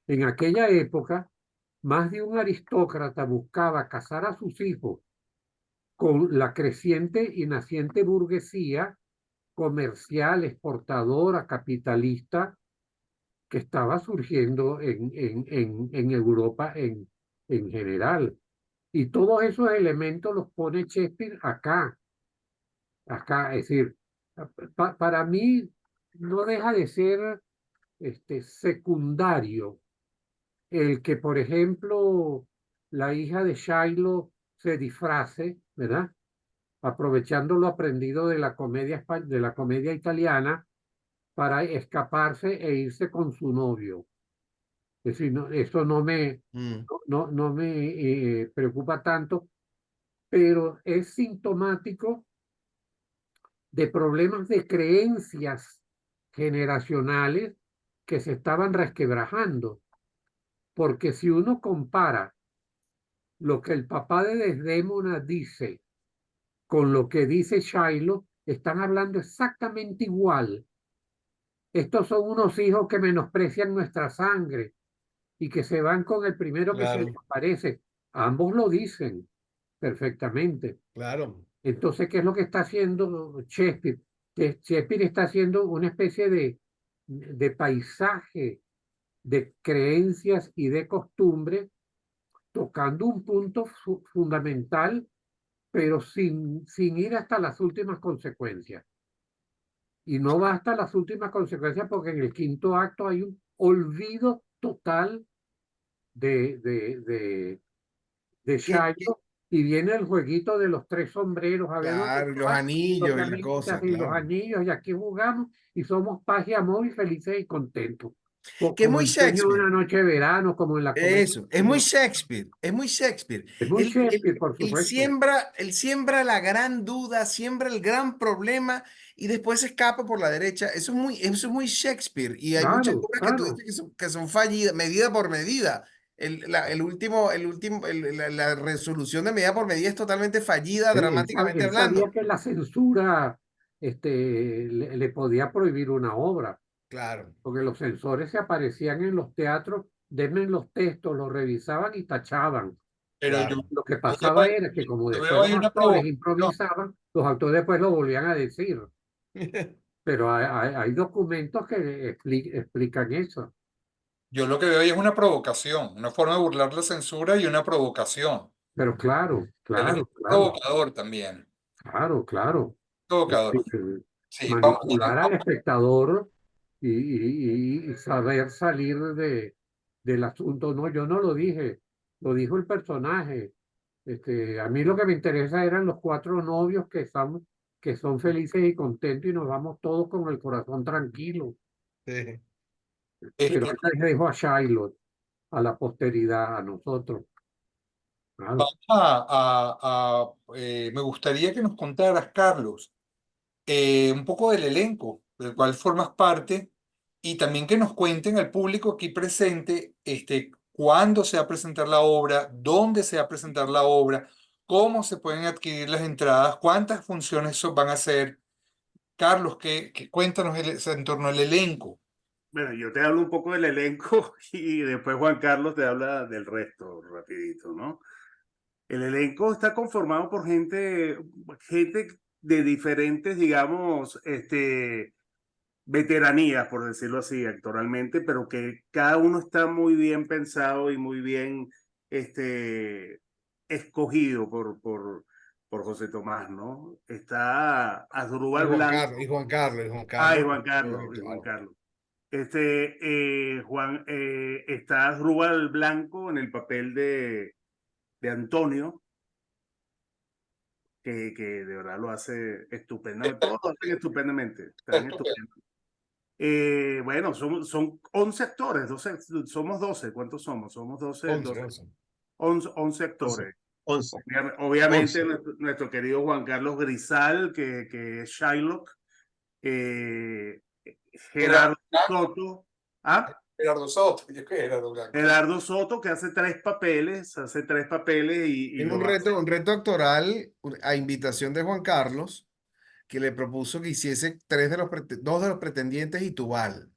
En aquella época, más de un aristócrata buscaba casar a sus hijos con la creciente y naciente burguesía comercial, exportadora, capitalista, que estaba surgiendo en Europa en general. Y todos esos elementos los pone Shakespeare acá, es decir, para mí no deja de ser secundario el que, por ejemplo, la hija de Shiloh se disfrace, ¿verdad? Aprovechando lo aprendido de la comedia italiana para escaparse e irse con su novio. Es decir, eso no me, Mm. no me preocupa tanto, pero es sintomático de problemas de creencias generacionales que se estaban resquebrajando. Porque si uno compara lo que el papá de Desdémona dice con lo que dice Shiloh, están hablando exactamente igual. Estos son unos hijos que menosprecian nuestra sangre y que se van con el primero que se les Claro, aparece. Ambos lo dicen perfectamente. claro. Entonces, ¿qué es lo que está haciendo Shakespeare? Que Shakespeare está haciendo una especie de paisaje de creencias y de costumbres, tocando un punto fundamental, pero sin ir hasta las últimas consecuencias. Y no va hasta las últimas consecuencias porque en el quinto acto hay un olvido total de ¿Qué- Shiloh, y viene el jueguito de los tres sombreros, a ver dónde Claro, y tú los vas, los anillos y la llamitas cosa, y los claro. anillos, y aquí jugamos y somos paz y amor y felices y contentos. Que es Como muy el sueño de Shakespeare. una noche de verano, como en la comedia. Eso, es muy Shakespeare, es muy Shakespeare. Es muy Él, él, Shakespeare, por él supuesto. siembra, él siembra la gran duda, siembra el gran problema y después se escapa por la derecha. Eso es muy Shakespeare. Y hay muchas Claro, obras que tú claro. dices que son fallidas, medida por medida. La resolución de medida por medida es totalmente fallida, dramáticamente Él sabía hablando. que la censura le podía prohibir una obra, Claro, porque los censores se aparecían en los teatros, denme los textos, los revisaban y tachaban. Pero yo, claro. Lo que yo veo, pasaba era que como yo veo después ahí los una actores provocación. improvisaban, los actores después lo volvían a decir. Pero hay documentos que explican eso. Yo lo que veo ahí es una provocación, una forma de burlar la censura y una provocación. Pero claro, Él es un claro, claro, provocador también. claro, claro. Provocador. Sí, vamos, Manipular al espectador y saber salir del asunto. No, yo no lo dije, lo dijo el personaje. A mí lo que me interesa eran los cuatro novios que son felices y contentos y nos vamos todos con el corazón tranquilo. Sí. Pero este, él les dejo a Shiloh, a la posteridad, a nosotros. Claro. vamos me gustaría que nos contaras, Carlos, un poco del elenco del cual formas parte y también que nos cuenten al público aquí presente cuándo se va a presentar la obra, dónde se va a presentar la obra, cómo se pueden adquirir las entradas, cuántas funciones van a ser. Carlos, cuéntanos en torno al elenco. Bueno, yo te hablo un poco del elenco y después Juan Carlos te habla del resto, rapidito, ¿no? El elenco está conformado por gente de diferentes, digamos, veteranías, por decirlo así, actoralmente, pero que cada uno está muy bien pensado y muy bien escogido por José Tomás, ¿no? Está Y Asdrúbal Juan Carlos, Blanco. y Juan Carlos, y Juan Ay, Carlos. Juan Carlos, y Juan Claro. Carlos. Está Asdrúbal Blanco en el papel de Antonio, que de verdad lo hace estupendamente. Todos lo hacen estupendamente. Están Estupendo. estupendos. Bueno, son 11 actores, 12, somos 12. ¿Cuántos somos? Somos 12, 11, 12, 11. 11 11, actores. 11, Obviamente 11. nuestro querido Juan Carlos Grisal, que es Shylock, eh, Gerardo Gerardo Blanco, Soto, ¿ah? Gerardo Soto, yo que Gerardo Blanco. Gerardo Soto, que hace tres papeles y Tiene lo hace. un reto actoral a invitación de Juan Carlos, que le propuso que hiciese dos de los pretendientes y Tubal.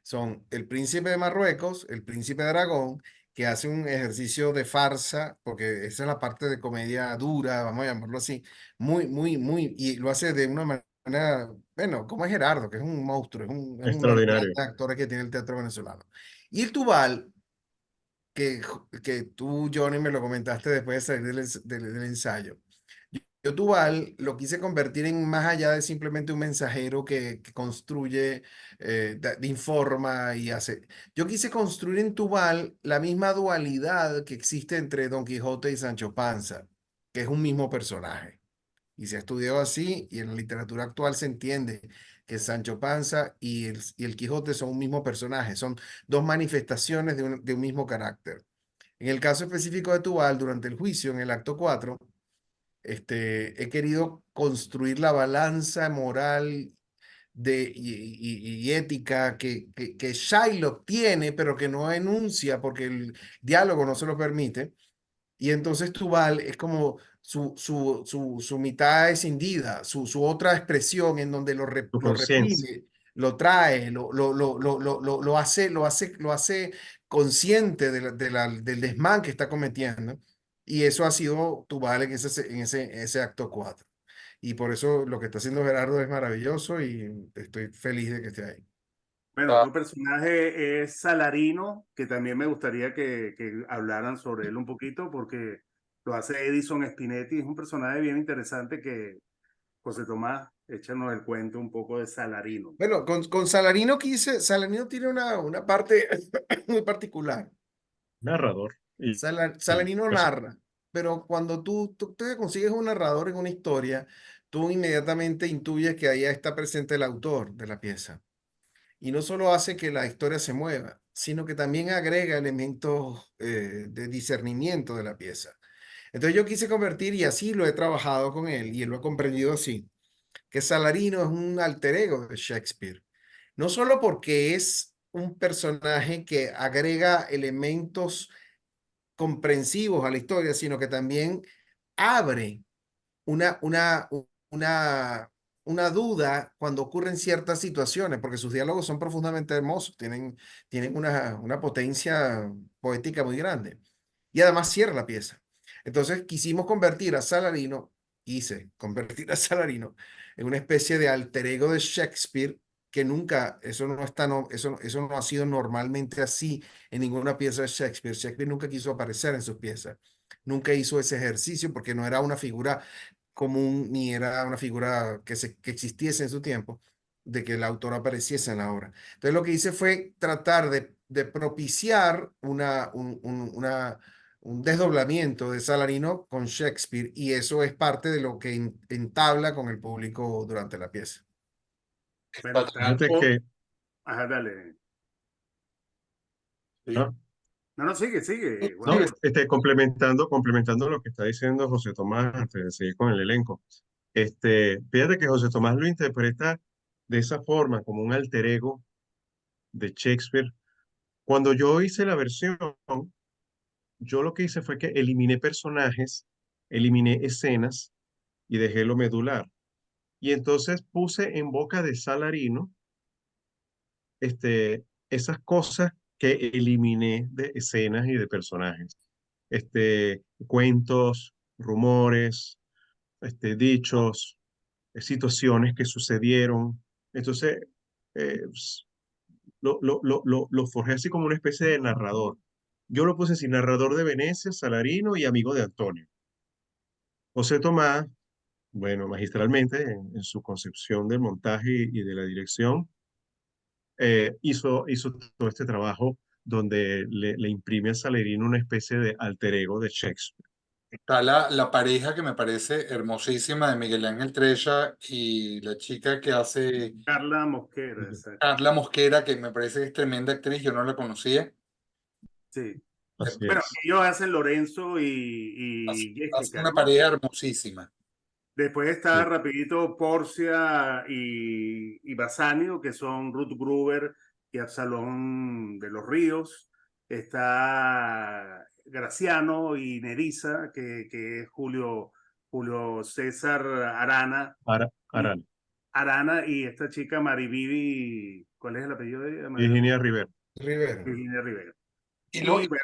Son el príncipe de Marruecos, el príncipe de Aragón, que hace un ejercicio de farsa, porque esa es la parte de comedia dura, vamos a llamarlo así, y lo hace de una manera, bueno, como es Gerardo, que es un monstruo, es uno de los Extraordinario. grandes actores que tiene el teatro venezolano. Y el Tubal, que tú, Johnny, me lo comentaste después de salir del ensayo. Yo Tubal lo quise convertir en más allá de simplemente un mensajero que construye, informa y hace. Yo quise construir en Tubal la misma dualidad que existe entre Don Quijote y Sancho Panza, que es un mismo personaje. Y se ha estudiado así y en la literatura actual se entiende que Sancho Panza y el Quijote son un mismo personaje, son dos manifestaciones de un mismo carácter. En el caso específico de Tubal, durante el juicio, en el acto 4, he querido construir la balanza moral y ética que Shylock tiene, pero que no enuncia porque el diálogo no se lo permite. Y entonces Tubal es como su mitad escindida, su otra expresión en donde Tu lo conciencia. reprime, lo trae, lo hace consciente del desmán que está cometiendo. Y eso ha sido Tubal en ese acto 4. Y por eso lo que está haciendo Gerardo es maravilloso y estoy feliz de que esté ahí. Bueno, otro personaje es Salarino, que también me gustaría que hablaran sobre él un poquito, porque lo hace Edison Spinetti. Es un personaje bien interesante que José Tomás, échanos el cuento un poco de Salarino. Bueno, con Salarino Salarino tiene una parte muy particular. Narrador. Y Salarino narra, pero cuando tú te consigues un narrador en una historia, tú inmediatamente intuyes que ahí está presente el autor de la pieza. Y no solo hace que la historia se mueva, sino que también agrega elementos de discernimiento de la pieza. Entonces yo quise convertir, y así lo he trabajado con él, y él lo ha comprendido así, que Salarino es un alter ego de Shakespeare. No solo porque es un personaje que agrega elementos comprensivos a la historia, sino que también abre una, una, una, una duda cuando ocurren ciertas situaciones, porque sus diálogos son profundamente hermosos, tienen una potencia poética muy grande. Y además cierra la pieza. Entonces quisimos quise convertir a Salarino en una especie de alter ego de Shakespeare que nunca, eso no ha sido normalmente así en ninguna pieza de Shakespeare. Shakespeare nunca quiso aparecer en sus piezas, nunca hizo ese ejercicio porque no era una figura común ni era una figura que existiese en su tiempo de que el autor apareciese en la obra. Entonces lo que hice fue tratar de propiciar un desdoblamiento de Salarino con Shakespeare y eso es parte de lo que entabla con el público durante la pieza. Bueno, Está está... Fíjate que, Ajá, dale. sí, ¿no? No, no, sigue, sigue. No, Juan. complementando lo que está diciendo José Tomás antes de seguir con el elenco. Fíjate que José Tomás lo interpreta de esa forma, como un alter ego de Shakespeare. Cuando yo hice la versión, yo lo que hice fue que eliminé personajes, eliminé escenas y dejé lo medular. Y entonces puse en boca de Salarino esas cosas que eliminé de escenas y de personajes. Cuentos, rumores, dichos, situaciones que sucedieron. Entonces, lo forjé así como una especie de narrador. Yo lo puse así, narrador de Venecia, Salarino y amigo de Antonio. José Tomás, bueno, magistralmente en su concepción del montaje y de la dirección, hizo todo este trabajo donde le imprime a Salarino una especie de alter ego de Shakespeare. está la pareja que me parece hermosísima de Miguel Ángel Trella y la chica que hace Carla Mosquera, exacto. Carla Mosquera, que me parece que es tremenda actriz, yo no la conocía. Sí. Así Bueno, es. ellos hacen Lorenzo Hace, y hace Jessica, una ¿no? pareja hermosísima. Después está Sí. rapidito Porcia y Bassanio, que son Ruth Gruber y Absalón de los Ríos. Está Graciano y Nerissa, que es Julio César Arana. Y, Arana, Arana y esta chica Marivivi, ¿cuál es el apellido de ella? Virginia Rivera. Rivera. Virginia Rivera. Y lo Y bueno,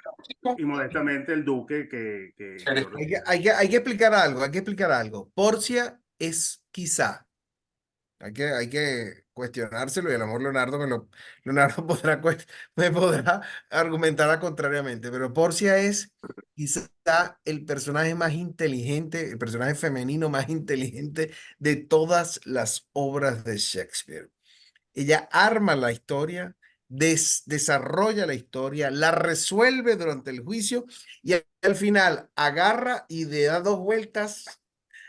y modestamente el duque que eres lo tú. Hay que explicar algo, hay que explicar algo. Porcia es quizá. Hay que cuestionárselo y el amor Leonardo me podrá argumentar contrariamente, pero Porcia es quizá el personaje más inteligente, el personaje femenino más inteligente de todas las obras de Shakespeare. Ella arma la historia, desarrolla la historia, la resuelve durante el juicio y al final agarra y le da dos vueltas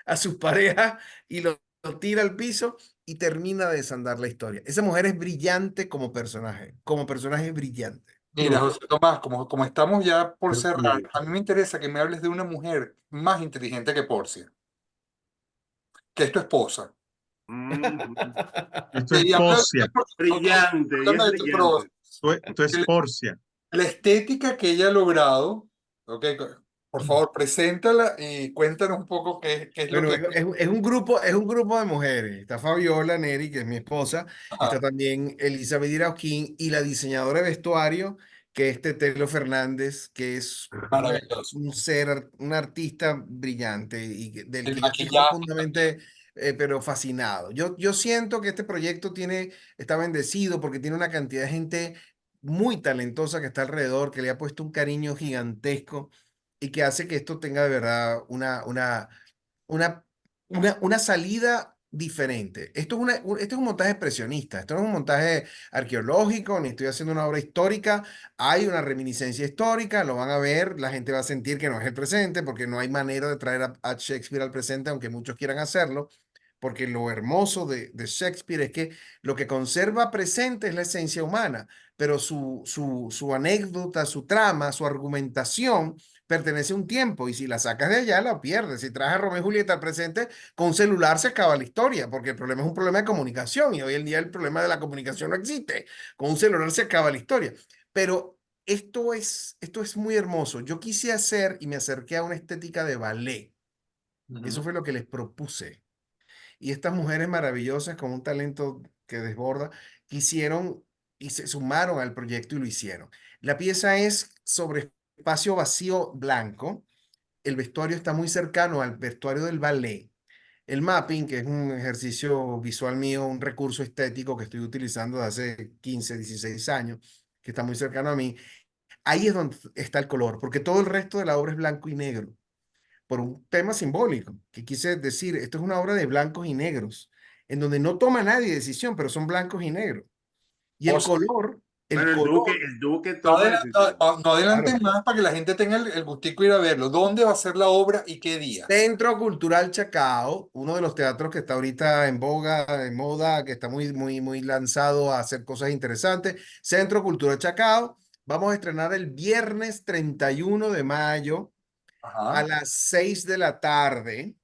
a sus parejas y lo tira al piso y termina de desandar la historia. Esa mujer es brillante como personaje es brillante. Mira, José Tomás, como estamos ya por cerrar, Sí. a mí me interesa que me hables de una mujer más inteligente que Porcia, que es tu esposa. Ujú. Esto es Y Porcia. Brillante, y es háblame de tu brillante. Tú es Porcia. la estética que ella ha logrado, ¿ok? Por favor, preséntala y cuéntanos un poco qué es lo Bueno, que... es un grupo de mujeres. Está Fabiola Neri, que es mi esposa. Está Ajá, también Elizabeth Irauquín y la diseñadora de vestuario, que es Tetelo Fernández, que es maravilloso. un ser, un artista brillante y del El que yo estoy maquillaje también. profundamente, pero fascinado. Yo siento que este proyecto está bendecido porque tiene una cantidad de gente muy talentosa que está alrededor, que le ha puesto un cariño gigantesco y que hace que esto tenga de verdad una, una salida diferente. Esto es un montaje expresionista, esto no es un montaje arqueológico, ni estoy haciendo una obra histórica. Hay una reminiscencia histórica, lo van a ver, la gente va a sentir que no es el presente, porque no hay manera de traer a Shakespeare al presente, aunque muchos quieran hacerlo. Porque lo hermoso de Shakespeare es que lo que conserva presente es la esencia humana, pero su anécdota, su trama, su argumentación pertenece a un tiempo y si la sacas de allá la pierdes. Si traes a Romeo y Julieta al presente, con un celular se acaba la historia, porque el problema es un problema de comunicación y hoy en día el problema de la comunicación no existe. Con un celular se acaba la historia. Pero esto es muy hermoso. Yo quise hacer y me acerqué a una estética de ballet. Eso Ujú. fue lo que les propuse. Y estas mujeres maravillosas con un talento que desborda, quisieron y se sumaron al proyecto y lo hicieron. La pieza es sobre espacio vacío blanco. El vestuario está muy cercano al vestuario del ballet. El mapping, que es un ejercicio visual mío, un recurso estético que estoy utilizando desde hace 15, 16 años, que está muy cercano a mí, ahí es donde está el color, porque todo el resto de la obra es blanco y negro por un tema simbólico, que quise decir, esto es una obra de blancos y negros, en donde no toma nadie decisión, pero son blancos y negros. Y José, el Bueno, color, el Duque no, toma decisiones. no adelanten claro. más para que la gente tenga el gustico de ir a verlo. ¿Dónde va a ser la obra y qué día? Centro Cultural Chacao, uno de los teatros que está ahorita en boga, en moda, que está muy lanzado a hacer cosas interesantes. Centro Cultural Chacao. Vamos a estrenar el viernes 31 de mayo a Ajá. las 6 de la tarde.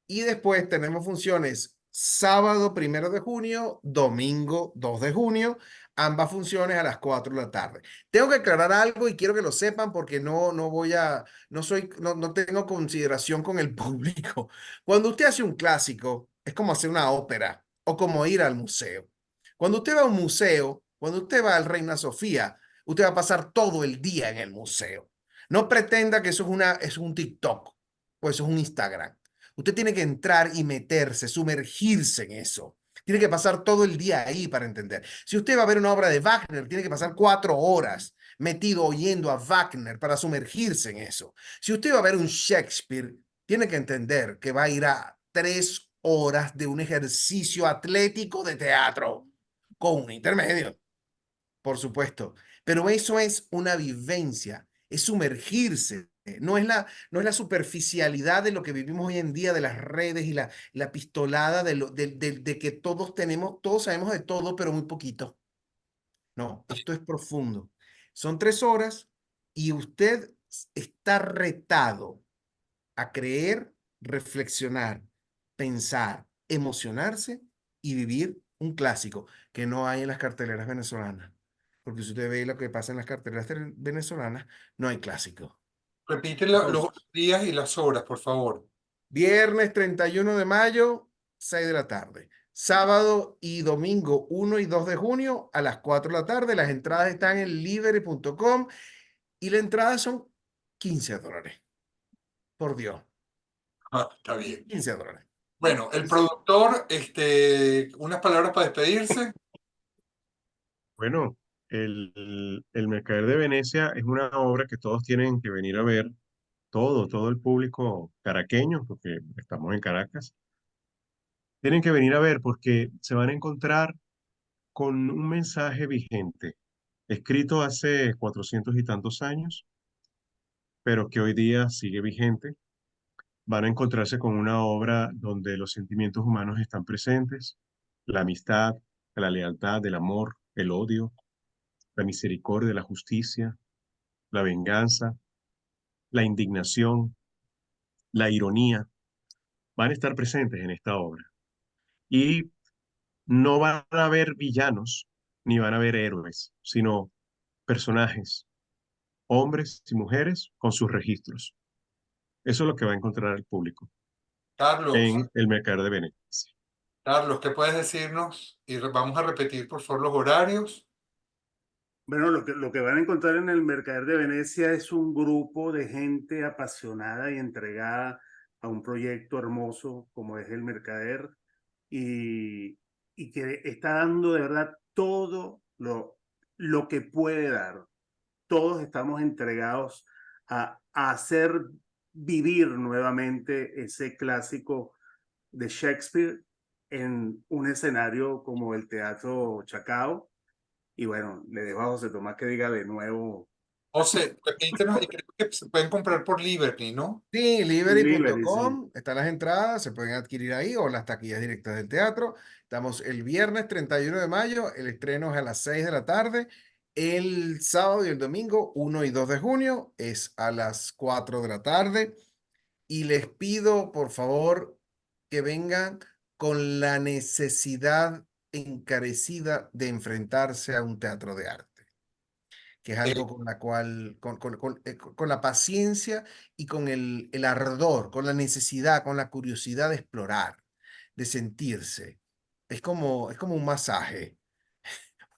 Y después tenemos funciones sábado 1 de junio, domingo 2 de junio, ambas funciones a las 4 de la tarde. Tengo que aclarar algo y quiero que lo sepan porque no voy a, no tengo consideración con el público. Cuando usted hace un clásico, es como hacer una ópera o como ir al museo. Cuando usted va a un museo, cuando usted va al Reina Sofía, usted va a pasar todo el día en el museo. No pretenda que eso es un TikTok o eso es un Instagram. Usted tiene que entrar y meterse, sumergirse en eso. Tiene que pasar todo el día ahí para entender. Si usted va a ver una obra de Wagner, tiene que pasar 4 horas metido oyendo a Wagner para sumergirse en eso. Si usted va a ver un Shakespeare, tiene que entender que va a ir a 3 horas de un ejercicio atlético de teatro con un intermedio, por supuesto. Pero eso es una vivencia, es sumergirse. No es la superficialidad de lo que vivimos hoy en día, de las redes y la pistolada de que todos sabemos de todo, pero muy poquito. No, esto es profundo. Son 3 horas y usted está retado a creer, reflexionar, pensar, emocionarse y vivir un clásico que no hay en las carteleras venezolanas. Porque si usted ve lo que pasa en las carteleras venezolanas, no hay clásico. Repite los Entonces, días y las horas, por favor. viernes 31 de mayo, 6 de la tarde. Sábado y domingo 1 y 2 de junio a las 4 de la tarde. Las entradas están en livery.com y la entrada son $15. Por Dios, Ah, está bien. $15. Bueno, el productor, unas palabras para despedirse. Bueno, el Mercader de Venecia es una obra que todos tienen que venir a ver, todo el público caraqueño, porque estamos en Caracas, tienen que venir a ver porque se van a encontrar con un mensaje vigente, escrito hace 400 y tantos años, pero que hoy día sigue vigente. Van a encontrarse con una obra donde los sentimientos humanos están presentes, la amistad, la lealtad, el amor, el odio, la misericordia, la justicia, la venganza, la indignación, la ironía, van a estar presentes en esta obra. Y no van a haber villanos, ni van a haber héroes, sino personajes, hombres y mujeres con sus registros. Eso es lo que va a encontrar el público Carlos, en el Mercader de Venecia. Carlos, ¿qué puedes decirnos? Y vamos a repetir, por favor, los horarios. Bueno, lo que van a encontrar en el Mercader de Venecia es un grupo de gente apasionada y entregada a un proyecto hermoso como es el Mercader y, y que está dando de verdad todo lo que puede dar. Todos estamos entregados a hacer vivir nuevamente ese clásico de Shakespeare en un escenario como el Teatro Chacao. Y bueno, le dejo a José Tomás que diga de nuevo José, repítenos, y creo que se pueden comprar por Liberty, ¿no? Sí, Liberty, sí. liberi.com, están las entradas, se pueden adquirir ahí o las taquillas directas del teatro. Estamos el viernes 31 de mayo, el estreno es a las 6 de la tarde. El sábado y el domingo, 1 y 2 de junio, es a las 4 de la tarde. Y les pido, por favor, que vengan con la necesidad encarecida de enfrentarse a un teatro de arte, que es Eh, algo con la cual, con la paciencia y con el ardor, con la necesidad, con la curiosidad de explorar, de sentirse. Es como un masaje.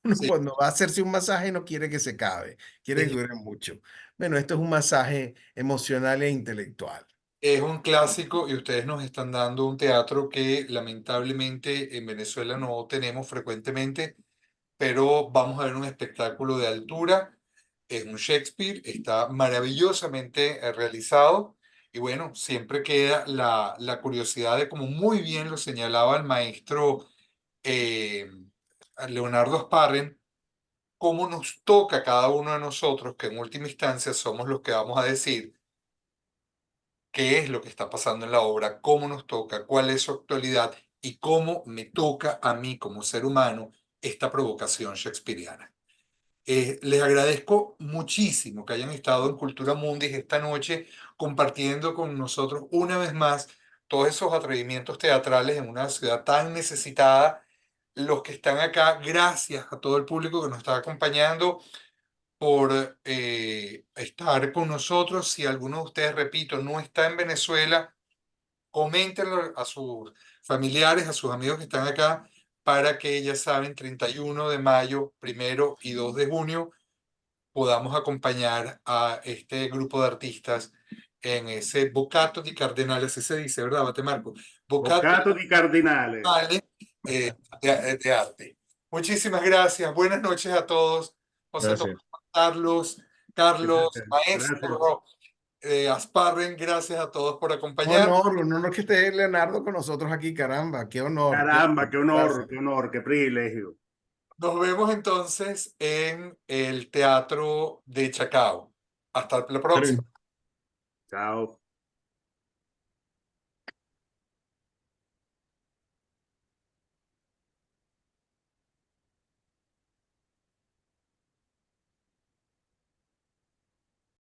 Uno sí, cuando va a hacerse un masaje no quiere que se acabe, quiere que es, dure mucho. Bueno, esto es un masaje emocional e intelectual. es un clásico y ustedes nos están dando un teatro que lamentablemente en Venezuela no tenemos frecuentemente, pero vamos a ver un espectáculo de altura. Es un Shakespeare, está maravillosamente realizado y bueno, siempre queda la curiosidad de, como muy bien lo señalaba el maestro eh, Leonardo Sparren, cómo nos toca a cada uno de nosotros, que en última instancia somos los que vamos a decir qué es lo que está pasando en la obra, cómo nos toca, cuál es su actualidad y cómo me toca a mí como ser humano esta provocación shakespeariana. Les agradezco muchísimo que hayan estado en Cultura Mundis esta noche compartiendo con nosotros una vez más todos esos atrevimientos teatrales en una ciudad tan necesitada. Los que están acá, gracias a todo el público que nos está acompañando por estar con nosotros. Si alguno de ustedes, repito, no está en Venezuela, coméntenlo a sus familiares, a sus amigos que están acá, para que ya saben, 31 de mayo, 1 y 2 de junio, podamos acompañar a este grupo de artistas en ese Bocato di Cardenales, así se dice, ¿verdad, Batemarco? Bocato Boccato di Cardinale. eh, de arte. Muchísimas gracias, buenas noches a todos. José Tomás, Gracias. Carlos, Carlos, Gracias. maestro, Asparren, gracias a todos por acompañar. Un honor que esté Leonardo con nosotros aquí, caramba, qué Caramba, honor, gracias. qué honor, qué privilegio. Nos vemos entonces en el Teatro de Chacao. Hasta la próxima. Chao.